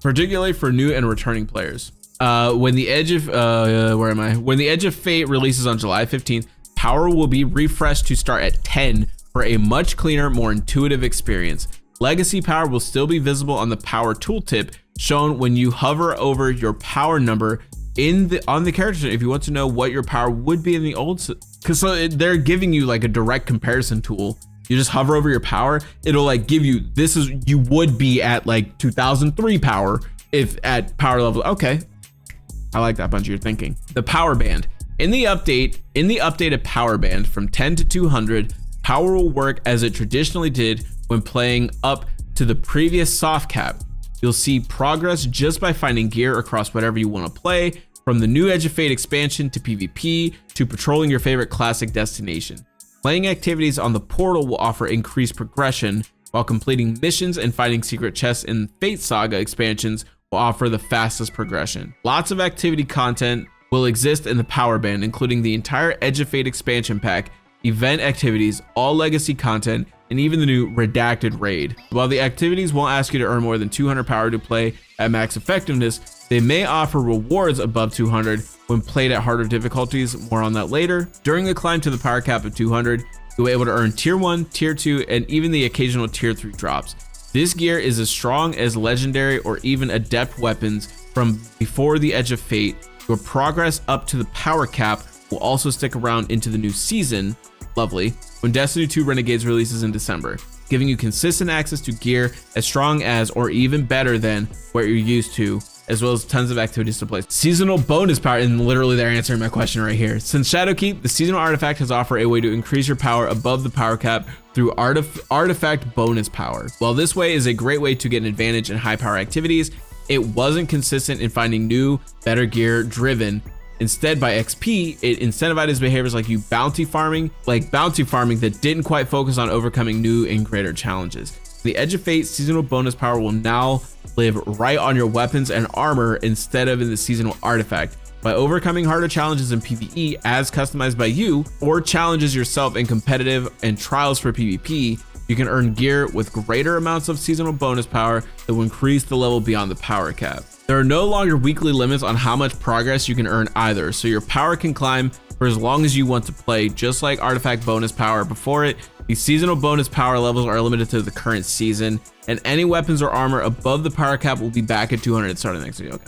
particularly for new and returning players. When the Edge of Fate releases on July 15th, power will be refreshed to start at 10 for a much cleaner, more intuitive experience. Legacy power will still be visible on the power tooltip shown when you hover over your power number on the character if you want to know what your power would be in the old, because they're giving you like a direct comparison tool. You just hover over your power, it'll like give you, you would be at like 2003 power if at power level. Okay, I like that, Bungie, you're thinking. The power band. In the updated power band from 10 to 200, power will work as it traditionally did when playing up to the previous soft cap. You'll see progress just by finding gear across whatever you want to play, from the new Edge of Fate expansion to PvP to patrolling your favorite classic destination. Playing activities on the portal will offer increased progression, while completing missions and finding secret chests in Fate Saga expansions will offer the fastest progression. Lots of activity content will exist in the power band, including the entire Edge of Fate expansion pack, event activities, all legacy content, and even the new redacted raid. While the activities won't ask you to earn more than 200 power to play at max effectiveness, they may offer rewards above 200 when played at harder difficulties. More on that later. During the climb to the power cap of 200, you'll be able to earn tier 1, tier 2, and even the occasional tier 3 drops. This gear is as strong as legendary or even adept weapons from before the Edge of Fate. Your progress up to the power cap will also stick around into the new season, lovely, when Destiny 2 Renegades releases in December, giving you consistent access to gear as strong as or even better than what you're used to, as well as tons of activities to play. Seasonal bonus power, and literally they're answering my question right here. Since Shadowkeep, the seasonal artifact has offered a way to increase your power above the power cap through artifact bonus power. While this way is a great way to get an advantage in high power activities, it wasn't consistent in finding new, better gear driven instead by XP. It incentivizes behaviors like bounty farming that didn't quite focus on overcoming new and greater challenges. The Edge of Fate seasonal bonus power will now live right on your weapons and armor instead of in the seasonal artifact. By overcoming harder challenges in PvE as customized by you, or challenges yourself in competitive and trials for PvP, you can earn gear with greater amounts of seasonal bonus power that will increase the level beyond the power cap. There are no longer weekly limits on how much progress you can earn either, so your power can climb for as long as you want to play. Just like artifact bonus power before it, these seasonal bonus power levels are limited to the current season, and any weapons or armor above the power cap will be back at 200 starting next video. Okay.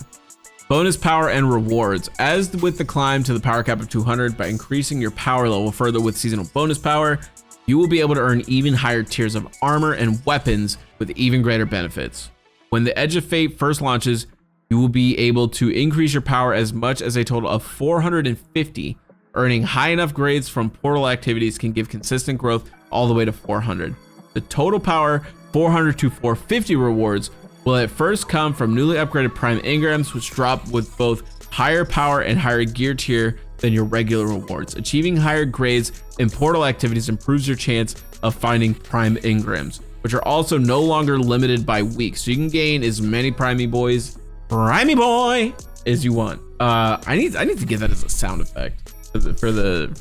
Bonus power and rewards. As with the climb to the power cap of 200, by increasing your power level further with seasonal bonus power, you will be able to earn even higher tiers of armor and weapons with even greater benefits. When the Edge of Fate first launches, you will be able to increase your power as much as a total of 450. Earning high enough grades from portal activities can give consistent growth all the way to 400. The total power 400 to 450 rewards will at first come from newly upgraded prime engrams, which drop with both higher power and higher gear tier than your regular rewards. Achieving higher grades in portal activities improves your chance of finding prime engrams, which are also no longer limited by week, so you can gain as many primey boy as you want. I need to get that as a sound effect for the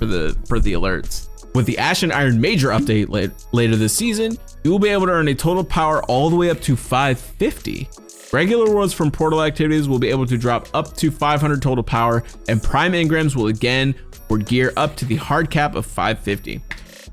alerts. With the Ash and Iron Major update later this season, you will be able to earn a total power all the way up to 550. Regular rewards from portal activities will be able to drop up to 500 total power, and prime engrams will again reward gear up to the hard cap of 550.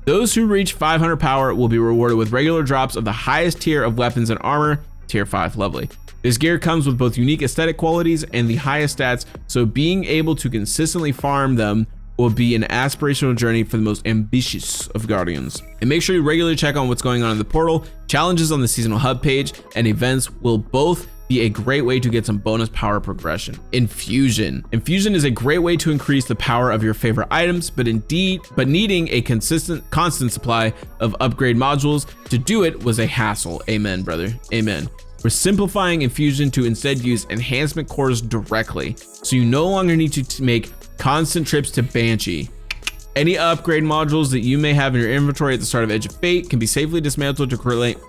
Those who reach 500 power will be rewarded with regular drops of the highest tier of weapons and armor, tier 5. Lovely. This gear comes with both unique aesthetic qualities and the highest stats, so being able to consistently farm them will be an aspirational journey for the most ambitious of guardians. And make sure you regularly check on what's going on in the portal. Challenges on the seasonal hub page and events will both be a great way to get some bonus power progression. Infusion is a great way to increase the power of your favorite items, but needing a constant supply of upgrade modules to do it was a hassle. Amen, brother. Amen. We're simplifying infusion to instead use enhancement cores directly, so you no longer need to make constant trips to Banshee. Any upgrade modules that you may have in your inventory at the start of Edge of Fate can be safely dismantled to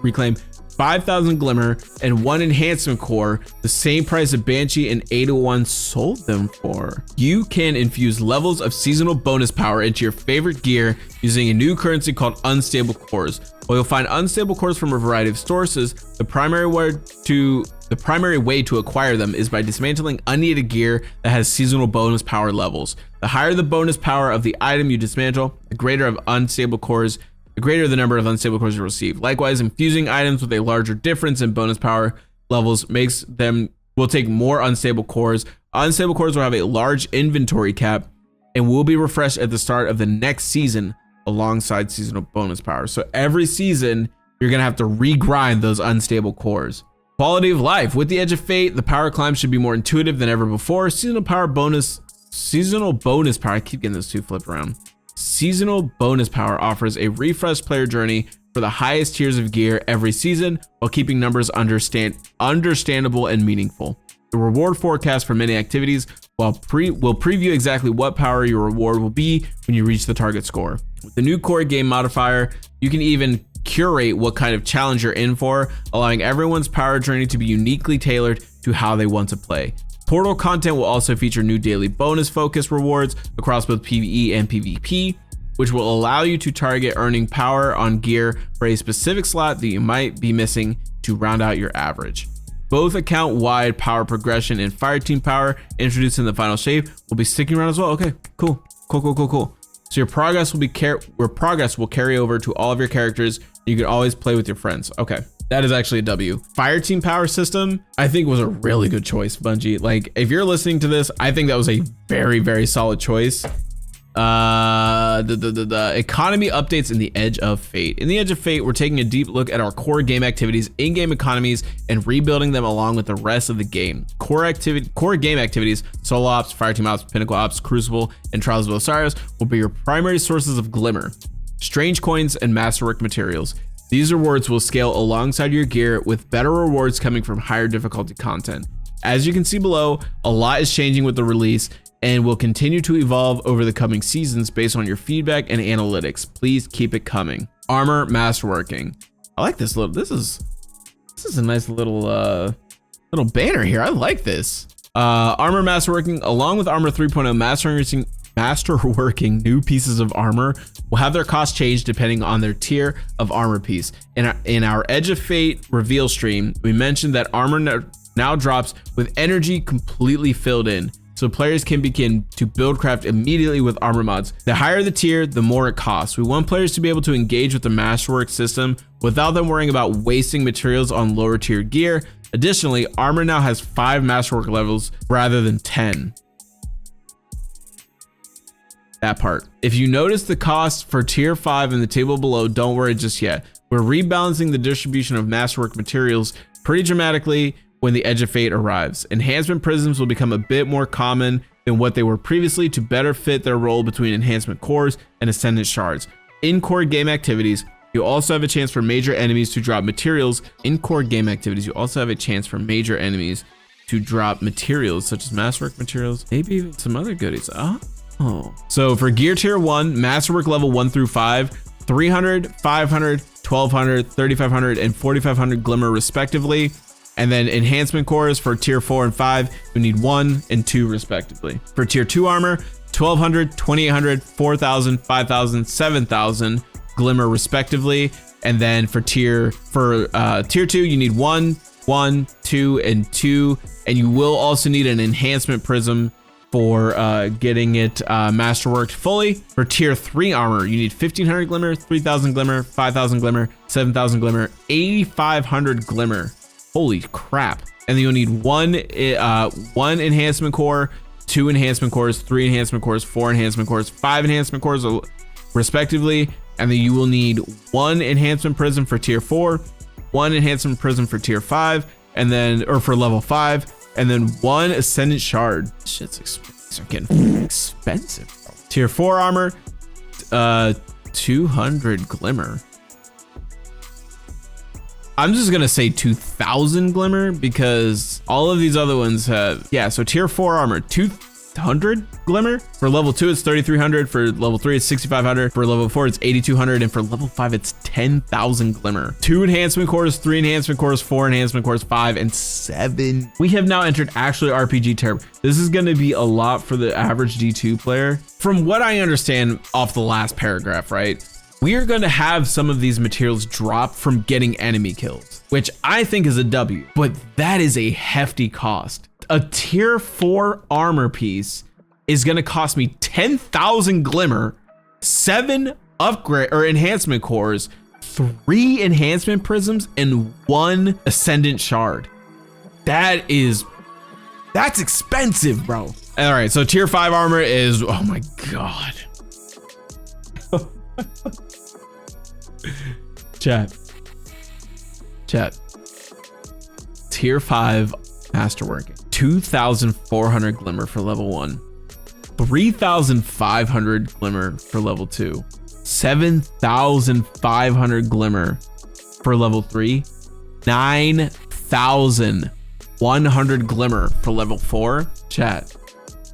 reclaim 5,000 glimmer and 1 enhancement core, the same price that Banshee and 801 sold them for. You can infuse levels of seasonal bonus power into your favorite gear using a new currency called unstable cores. While you'll find unstable cores from a variety of sources, the primary way to acquire them is by dismantling unneeded gear that has seasonal bonus power levels. The higher the bonus power of the item you dismantle, the greater the number of unstable cores you receive. Likewise, infusing items with a larger difference in bonus power levels will take more unstable cores. Unstable cores will have a large inventory cap and will be refreshed at the start of the next season alongside seasonal bonus power. So every season, you're gonna have to regrind those unstable cores. Quality of life. With the Edge of Fate, the power climb should be more intuitive than ever before. Seasonal bonus power, I keep getting those two flipped around. Seasonal bonus power offers a refreshed player journey for the highest tiers of gear every season while keeping numbers understandable and meaningful. The reward forecast for many activities will preview exactly what power your reward will be when you reach the target score. With the new core game modifier, you can even curate what kind of challenge you're in for, allowing everyone's power journey to be uniquely tailored to how they want to play. Portal content will also feature new daily bonus focus rewards across both PvE and PvP, which will allow you to target earning power on gear for a specific slot that you might be missing to round out your average. Both account-wide power progression and fireteam power introduced in the final shape will be sticking around as well. Okay, cool. So your progress will carry over to all of your characters. You can always play with your friends. Okay, that is actually a W. Fireteam power system, I think, was a really good choice, Bungie. Like, if you're listening to this, I think that was a very, very solid choice. The economy updates in the Edge of Fate. In the Edge of Fate, we're taking a deep look at our core game activities, in-game economies, and rebuilding them along with the rest of the game. Core game activities, solo ops, fireteam ops, pinnacle ops, crucible, and trials of Osiris will be your primary sources of glimmer, strange coins, and masterwork materials. These rewards will scale alongside your gear, with better rewards coming from higher difficulty content. As you can see below, a lot is changing with the release and will continue to evolve over the coming seasons based on your feedback and analytics. Please keep it coming. Armor masterworking. I like this little, this is a nice little little banner here. I like this. Armor masterworking, along with Armor 3.0, masterworking new pieces of armor will have their cost change depending on their tier of armor piece. In our Edge of Fate reveal stream, we mentioned that armor now drops with energy completely filled in, so players can begin to build craft immediately with armor mods. The higher the tier, the more it costs. We want players to be able to engage with the masterwork system without them worrying about wasting materials on lower tier gear. Additionally, armor now has 5 masterwork levels rather than 10. That part. If you notice the cost for tier 5 in the table below, don't worry just yet. We're rebalancing the distribution of masterwork materials pretty dramatically when the Edge of Fate arrives. Enhancement prisms will become a bit more common than what they were previously to better fit their role between enhancement cores and ascendant shards. In core game activities, you also have a chance for major enemies to drop materials. In core game activities, you also have a chance for major enemies to drop materials such as masterwork materials, maybe even some other goodies. Oh. So for gear tier 1, masterwork level 1 through 5, 300, 500, 1200, 3500, and 4500 glimmer respectively. And then enhancement cores for tier 4 and 5, you need 1 and 2 respectively. For tier 2 armor, 1200, 2800, 4000, 5000, 7000 glimmer respectively. And then for tier 2, you need 1, 1, 2, and 2. And you will also need an enhancement prism for getting it masterworked fully. For tier 3 armor, you need 1500 glimmer, 3000 glimmer, 5000 glimmer, 7000 glimmer, 8500 glimmer. Holy crap. And then you'll need one enhancement core, 2 enhancement cores, 3 enhancement cores, 4 enhancement cores, 5 enhancement cores respectively. And then you will need 1 enhancement prism for tier 4, 1 enhancement prism for tier 5, and then, or for level 5, and then 1 ascendant shard. Shit's expensive, getting expensive, bro. Tier 4 armor, 200 glimmer. I'm just gonna say 2000 glimmer because all of these other ones have, yeah, so tier 4 armor, 200 glimmer. For level 2, it's 3300. For level 3, it's 6500. For level 4, it's 8200. And for level 5, it's 10,000 glimmer. 2 enhancement cores, 3 enhancement cores, 4 enhancement cores, 5 and 7. We have now entered actually RPG territory. This is gonna be a lot for the average D2 player. From what I understand off the last paragraph, right? We are going to have some of these materials drop from getting enemy kills, which I think is a W, but that is a hefty cost. A tier 4 armor piece is going to cost me 10,000 glimmer, 7 upgrade or enhancement cores, 3 enhancement prisms, and 1 ascendant shard. That's expensive, bro. All right, so tier 5 armor is, oh my God. Chat. Tier 5 masterworking. 2,400 glimmer for level 1. 3,500 glimmer for level 2. 7,500 glimmer for level 3. 9,100 glimmer for level 4. Chat.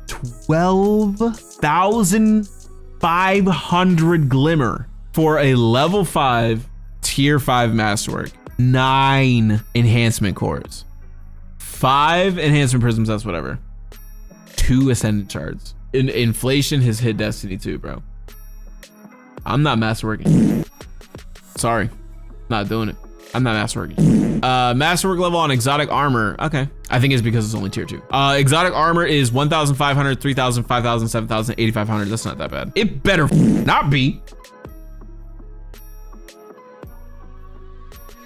12,500 glimmer for a level 5 tier 5 masterwork. 9 enhancement cores, 5 enhancement prisms, that's whatever, 2 ascendant shards. Inflation has hit Destiny 2, bro. I'm not masterworking. Sorry, not doing it. I'm not masterworking. Masterwork level on exotic armor. Okay, I think it's because it's only tier 2. Exotic armor is 1,500, 3,000, 5,000, 7,000, 8,500. That's not that bad. It better not be.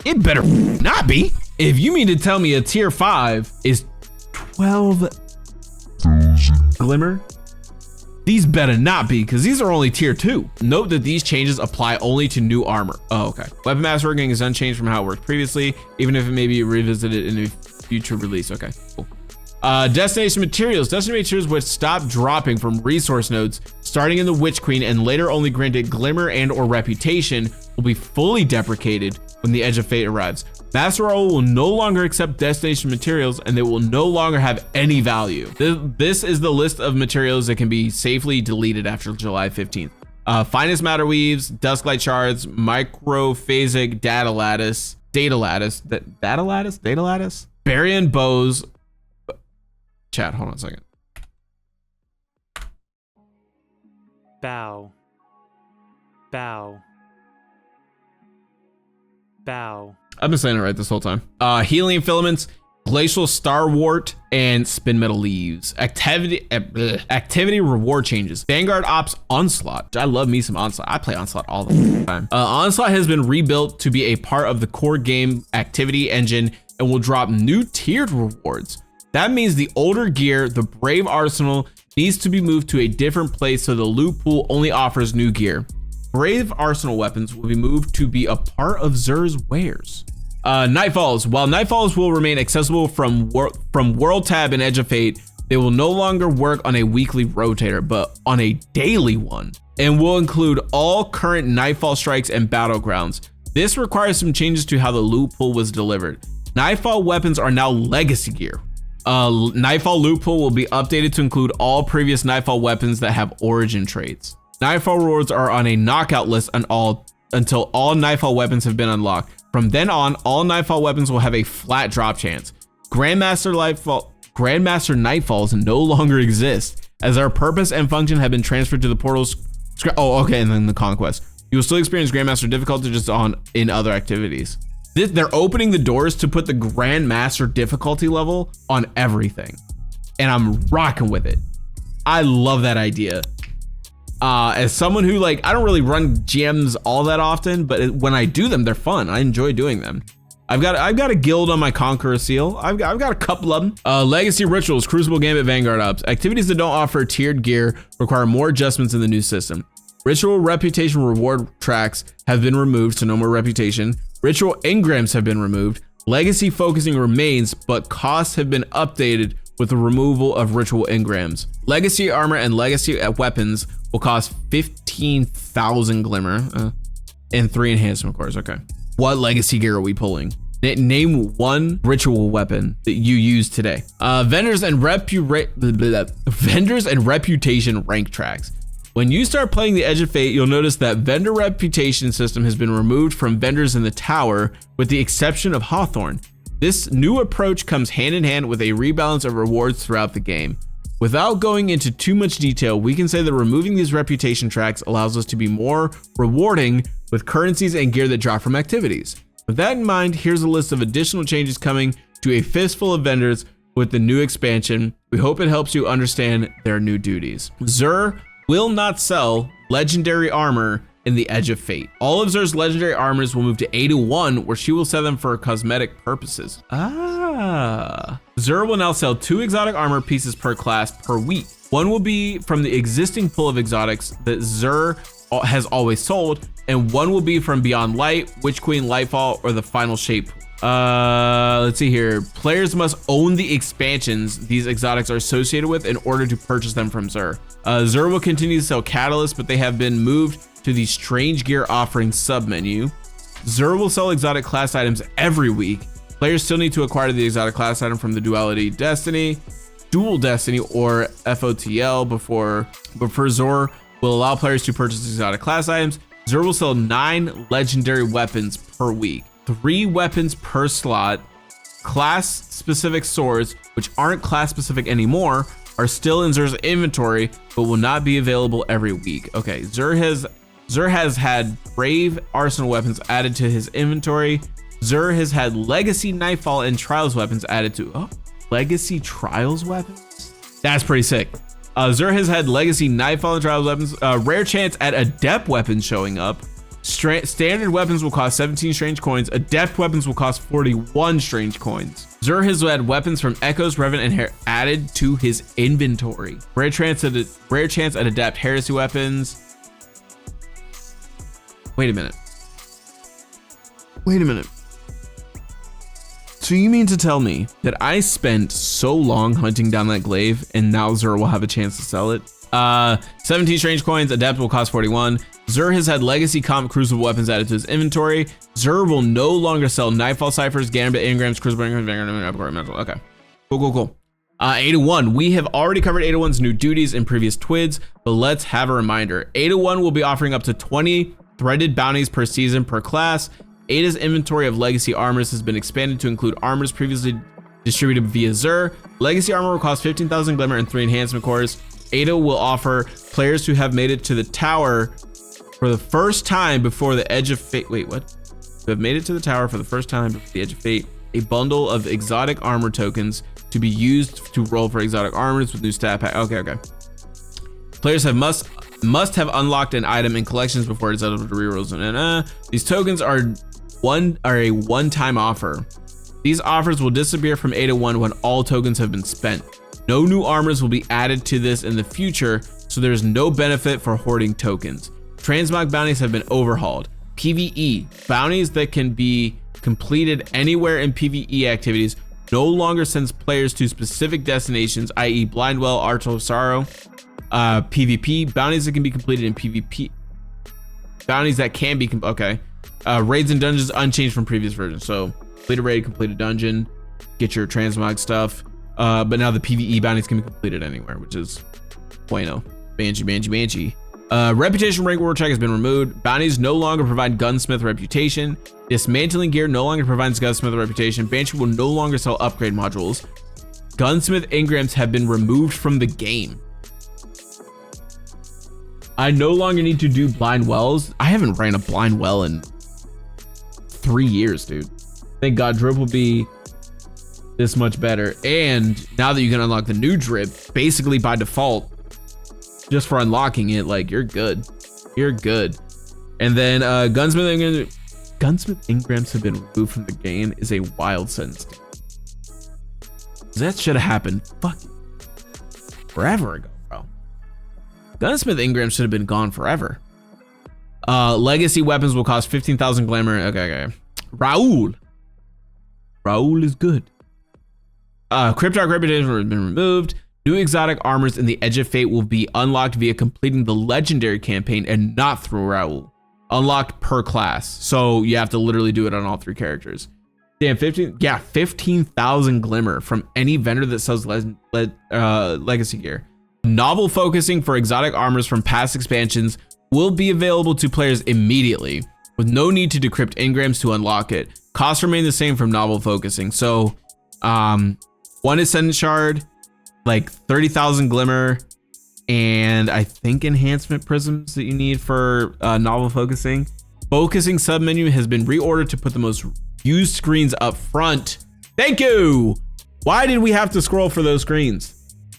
It better not be. If you mean to tell me a tier 5 is 12,000 glimmer, these better not be, because these are only tier 2. Note that these changes apply only to new armor. Oh, okay. Weapon masterworking is unchanged from how it worked previously, even if it may be revisited in a future release. Okay, cool. Destination materials. Destination materials would stop dropping from resource nodes starting in the Witch Queen and later only granted glimmer and or reputation will be fully deprecated when the Edge of Fate arrives. Master Roll will no longer accept destination materials, and they will no longer have any value. This is the list of materials that can be safely deleted after July 15th. Finest matter weaves, dusklight shards, microphasic data lattice, Barian bows. Chat, hold on a second. Bow. Bow. Bow. I've been saying it right this whole time. Helium filaments, glacial starwort, and spin metal leaves. Activity reward changes. Vanguard Ops Onslaught. I love me some Onslaught. I play Onslaught all the time. Onslaught has been rebuilt to be a part of the core game activity engine and will drop new tiered rewards. That means the older gear, the Brave Arsenal, needs to be moved to a different place so the loot pool only offers new gear. Brave Arsenal weapons will be moved to be a part of Xur's wares. Nightfalls. While Nightfalls will remain accessible from World Tab and Edge of Fate, they will no longer work on a weekly rotator, but on a daily one, and will include all current Nightfall strikes and battlegrounds. This requires some changes to how the loot pool was delivered. Nightfall weapons are now legacy gear. Nightfall loot pool will be updated to include all previous Nightfall weapons that have origin traits. Nightfall rewards are on a knockout list until all Nightfall weapons have been unlocked. From then on, all Nightfall weapons will have a flat drop chance. Grandmaster Nightfalls no longer exist, as their purpose and function have been transferred to the portal's. And then the Conquest. You will still experience Grandmaster difficulty just in other activities. They're opening the doors to put the Grandmaster difficulty level on everything, and I'm rocking with it. I love that idea. As someone who, like, I don't really run gems all that often, but when I do them, they're fun. I enjoy doing them. I've got a guild on my Conqueror seal. I've got a couple of them. Legacy rituals, Crucible Gambit, Vanguard Ops. Activities that don't offer tiered gear require more adjustments in the new system. Ritual reputation reward tracks have been removed, so no more reputation. Ritual engrams have been removed. Legacy focusing remains, but costs have been updated with the removal of ritual engrams. Legacy armor and legacy weapons will cost 15,000 glimmer and 3 enhancement cores. Okay. What legacy gear are we pulling? Name one ritual weapon that you use today. Vendors and reputation rank tracks. When you start playing the Edge of Fate, you'll notice that vendor reputation system has been removed from vendors in the tower, with the exception of Hawthorne. This new approach comes hand in hand with a rebalance of rewards throughout the game. Without going into too much detail, we can say that removing these reputation tracks allows us to be more rewarding with currencies and gear that drop from activities. With that in mind, here's a list of additional changes coming to a fistful of vendors with the new expansion. We hope it helps you understand their new duties. Xur will not sell legendary armor in the Edge of Fate. All of Xur's legendary armors will move to A to 1, where she will sell them for cosmetic purposes. Xur will now sell 2 exotic armor pieces per class per week. One will be from the existing pool of exotics that Xur has always sold, and one will be from Beyond Light, Witch Queen, Lightfall, or the Final Shape. Let's see here. Players must own the expansions these exotics are associated with in order to purchase them from Xur. Xur will continue to sell catalysts, but they have been moved to the Strange Gear Offering submenu. Xur will sell exotic class items every week. Players still need to acquire the exotic class item from the Dual Destiny, or FOTL but for Xur will allow players to purchase exotic class items. Xur will sell 9 legendary weapons per week, 3 weapons per slot. Class specific swords, which aren't class specific anymore, are still in Xur's inventory, but will not be available every week. Okay, Xur has had Brave Arsenal weapons added to his inventory. Xur has had Legacy Nightfall and Trials weapons added to Legacy Trials weapons? That's pretty sick. Xur has had Legacy Nightfall and Trials weapons. Rare chance at Adept weapons showing up. Standard weapons will cost 17 strange coins. Adept weapons will cost 41 strange coins. Xur has had weapons from Echoes, Revenant, and Hair added to his inventory. Rare chance at Adept Heresy weapons. Wait a minute. So you mean to tell me that I spent so long hunting down that glaive and now Xur will have a chance to sell it? 17 strange coins. Adept will cost 41. Zur has had legacy comp crucible weapons added to his inventory. Zur will no longer sell Nightfall ciphers, Gambit engrams, crucible engrams. Okay, cool. 801. We have already covered 801's new duties in previous TWIDs, but let's have a reminder. 801 will be offering up to 20 threaded bounties per season per class. Ada's inventory of legacy armors has been expanded to include armors previously distributed via Zur. Legacy armor will cost 15,000 glimmer and 3 enhancement cores. Ada will offer players who have made it to the tower for the first time before the edge of fate. Wait, what? Who have made it to the tower for the first time before the edge of fate, a bundle of exotic armor tokens to be used to roll for exotic armors with new stat pack. Okay. Players must have unlocked an item in collections before it's eligible to rerolls. These tokens are a one-time offer. These offers will disappear from 801 when all tokens have been spent. No new armors will be added to this in the future, so there's no benefit for hoarding tokens. Transmog bounties have been overhauled. PvE bounties that can be completed anywhere in PvE activities no longer sends players to specific destinations, i.e. Blindwell, Arch of Sorrow. PvP bounties that can be completed in PvP. Bounties that can be raids and dungeons unchanged from previous versions. So complete a raid, complete a dungeon, get your transmog stuff. But now the PvE bounties can be completed anywhere, which is bueno. Banshee. Reputation rank reward check has been removed. Bounties no longer provide gunsmith reputation. Dismantling gear no longer provides gunsmith reputation. Banshee will no longer sell upgrade modules. Gunsmith engrams have been removed from the game. I no longer need to do blind wells. I haven't ran a blind well in 3 years, dude. Thank God drip will be this much better. And now that you can unlock the new drip, basically by default, just for unlocking it, like you're good. And then gunsmith engrams have been removed from the game is a wild sentence. That should have happened forever ago, bro. Gunsmith engrams should have been gone forever. Legacy weapons will cost 15,000 glamour. Okay. Raul is good. Cryptarch reputation has been removed. New exotic armors in the Edge of Fate will be unlocked via completing the legendary campaign and not through Raul. Unlocked per class. So you have to literally do it on all 3 characters. Damn, 15,000 glimmer from any vendor that sells legacy gear. Novel focusing for exotic armors from past expansions will be available to players immediately with no need to decrypt engrams to unlock it. Costs remain the same from novel focusing. So one Ascendant Shard, like 30,000 glimmer, and I think enhancement prisms that you need for novel focusing. Focusing submenu has been reordered to put the most used screens up front. Thank you. Why did we have to scroll for those screens?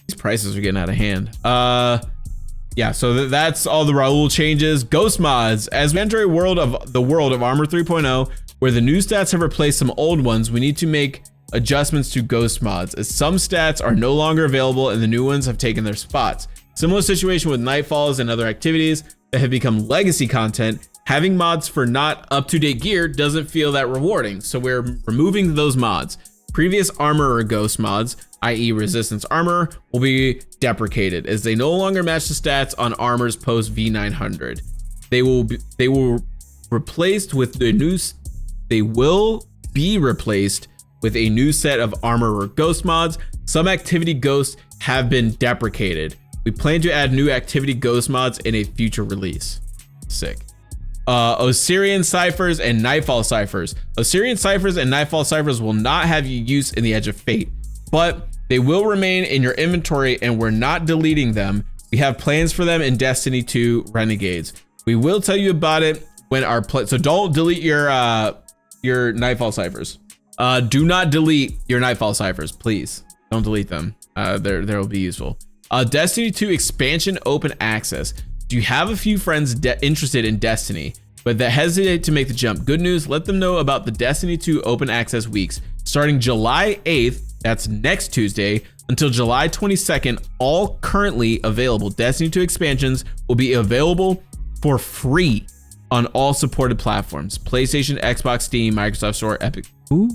These prices are getting out of hand. Yeah, so that's all the Raul changes. Ghost mods. As we enter the world of Armor 3.0, where the new stats have replaced some old ones, we need to make adjustments to ghost mods, as some stats are no longer available and the new ones have taken their spots. Similar situation with Nightfalls and other activities that have become legacy content. Having mods for not up-to-date gear doesn't feel that rewarding, so we're removing those mods. Previous armor or ghost mods, i.e. resistance armor, will be deprecated as they no longer match the stats on armors post V900. They will be replaced with a new set of armor or ghost mods. Some activity ghosts have been deprecated. We plan to add new activity ghost mods in a future release. Sick. Osirian ciphers and Nightfall ciphers. Osirian ciphers and Nightfall ciphers will not have use in the Edge of Fate, but they will remain in your inventory and we're not deleting them. We have plans for them in Destiny 2 Renegades. We will tell you about it when our so don't delete your Nightfall ciphers. Do not delete your Nightfall ciphers, please. Don't delete them. They will be useful. Destiny 2 expansion open access. Do you have a few friends interested in Destiny, but that hesitate to make the jump? Good news, let them know about the Destiny 2 open access weeks. Starting July 8th, that's next Tuesday, until July 22nd, all currently available Destiny 2 expansions will be available for free on all supported platforms. PlayStation, Xbox, Steam, Microsoft Store, Epic. Who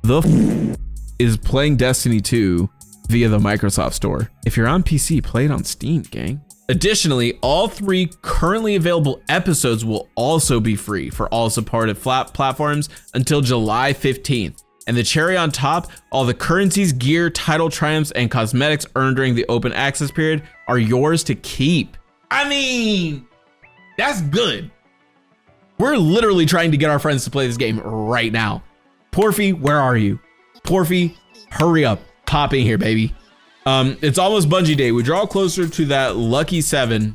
the is playing Destiny 2 via the Microsoft Store. If you're on PC, play it on Steam, gang. Additionally, all 3 currently available episodes will also be free for all supported platforms until July 15th. And the cherry on top, all the currencies, gear, title triumphs, and cosmetics earned during the open access period are yours to keep. I mean, that's good. We're literally trying to get our friends to play this game right now. Porfy, where are you? Porfy, hurry up. Pop in here, baby. It's almost Bungie Day. We draw closer to that lucky 7.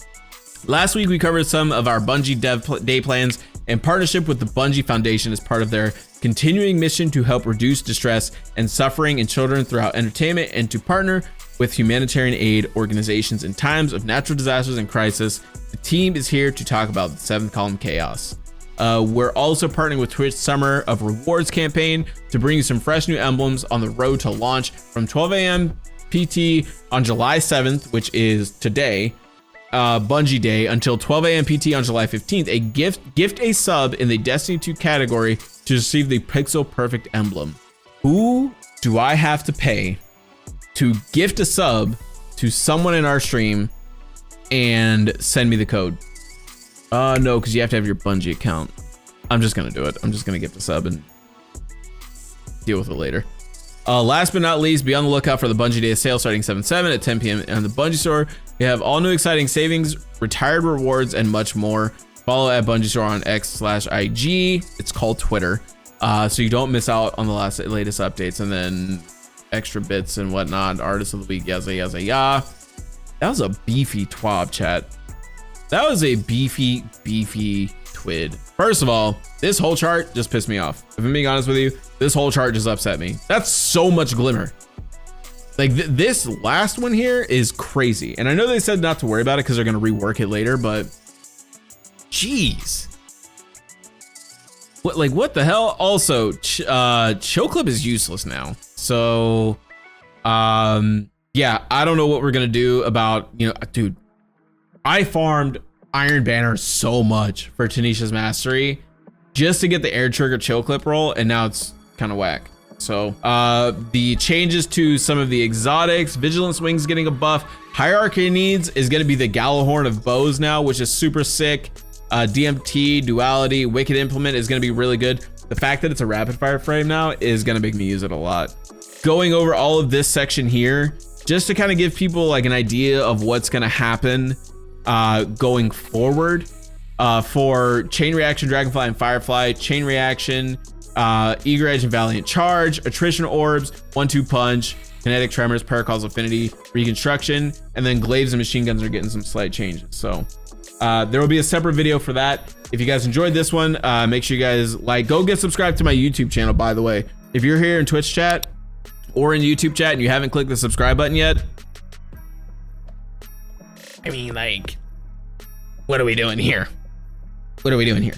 Last week, we covered some of our Bungie Dev Day plans in partnership with the Bungie Foundation as part of their continuing mission to help reduce distress and suffering in children throughout entertainment and to partner with humanitarian aid organizations in times of natural disasters and crisis. The team is here to talk about the 7th Column Chaos. We're also partnering with Twitch Summer of Rewards campaign to bring you some fresh new emblems on the road to launch from 12 a.m. PT on July 7th, which is today, Bungie Day, until 12 a.m. PT on July 15th. A gift a sub in the Destiny 2 category to receive the Pixel Perfect emblem. Who do I have to pay to gift a sub to someone in our stream and send me the code? No, because you have to have your Bungie account. I'm just gonna do it. I'm just gonna gift a sub and deal with it later. Last but not least, be on the lookout for the Bungie Day sale starting 7/7 at 10 p.m. on the Bungie Store. We have all new exciting savings, retired rewards, and much more. Follow at Bungie Store on X/IG. It's called Twitter, so you don't miss out on the latest updates, and then extra bits and whatnot. Artist of the week, yaza yaza ya. That was a beefy twab, chat. That was a beefy TWID. First of all, this whole chart just pissed me off. If I'm being honest with you, this whole chart just upset me. That's so much glimmer. Like this last one here is crazy. And I know they said not to worry about it because they're going to rework it later, but jeez. What the hell? Also, Chill Clip is useless now. So, yeah, I don't know what we're going to do about, dude, I farmed Iron Banner so much for Tanisha's Mastery just to get the air trigger chill clip roll, and now it's kind of whack. So the changes to some of the exotics, Vigilance Wings getting a buff, Hierarchy Needs is going to be the Gallahorn of bows now, which is super sick. DMT, Duality, Wicked Implement is going to be really good. The fact that it's a rapid fire frame now is going to make me use it a lot. Going over all of this section here, just to kind of give people like an idea of what's going to happen going forward for Chain Reaction, Dragonfly, and Firefly. Chain Reaction, Eager Edge and Valiant Charge, Attrition Orbs, 1-2 Punch, Kinetic Tremors, Paracol's Affinity, Reconstruction, and then Glaives and Machine Guns are getting some slight changes. So there will be a separate video for that. If you guys enjoyed this one, make sure you guys go get subscribed to my YouTube channel, by the way. If you're here in Twitch chat or in YouTube chat and you haven't clicked the subscribe button yet, I mean, what are we doing here? What are we doing here?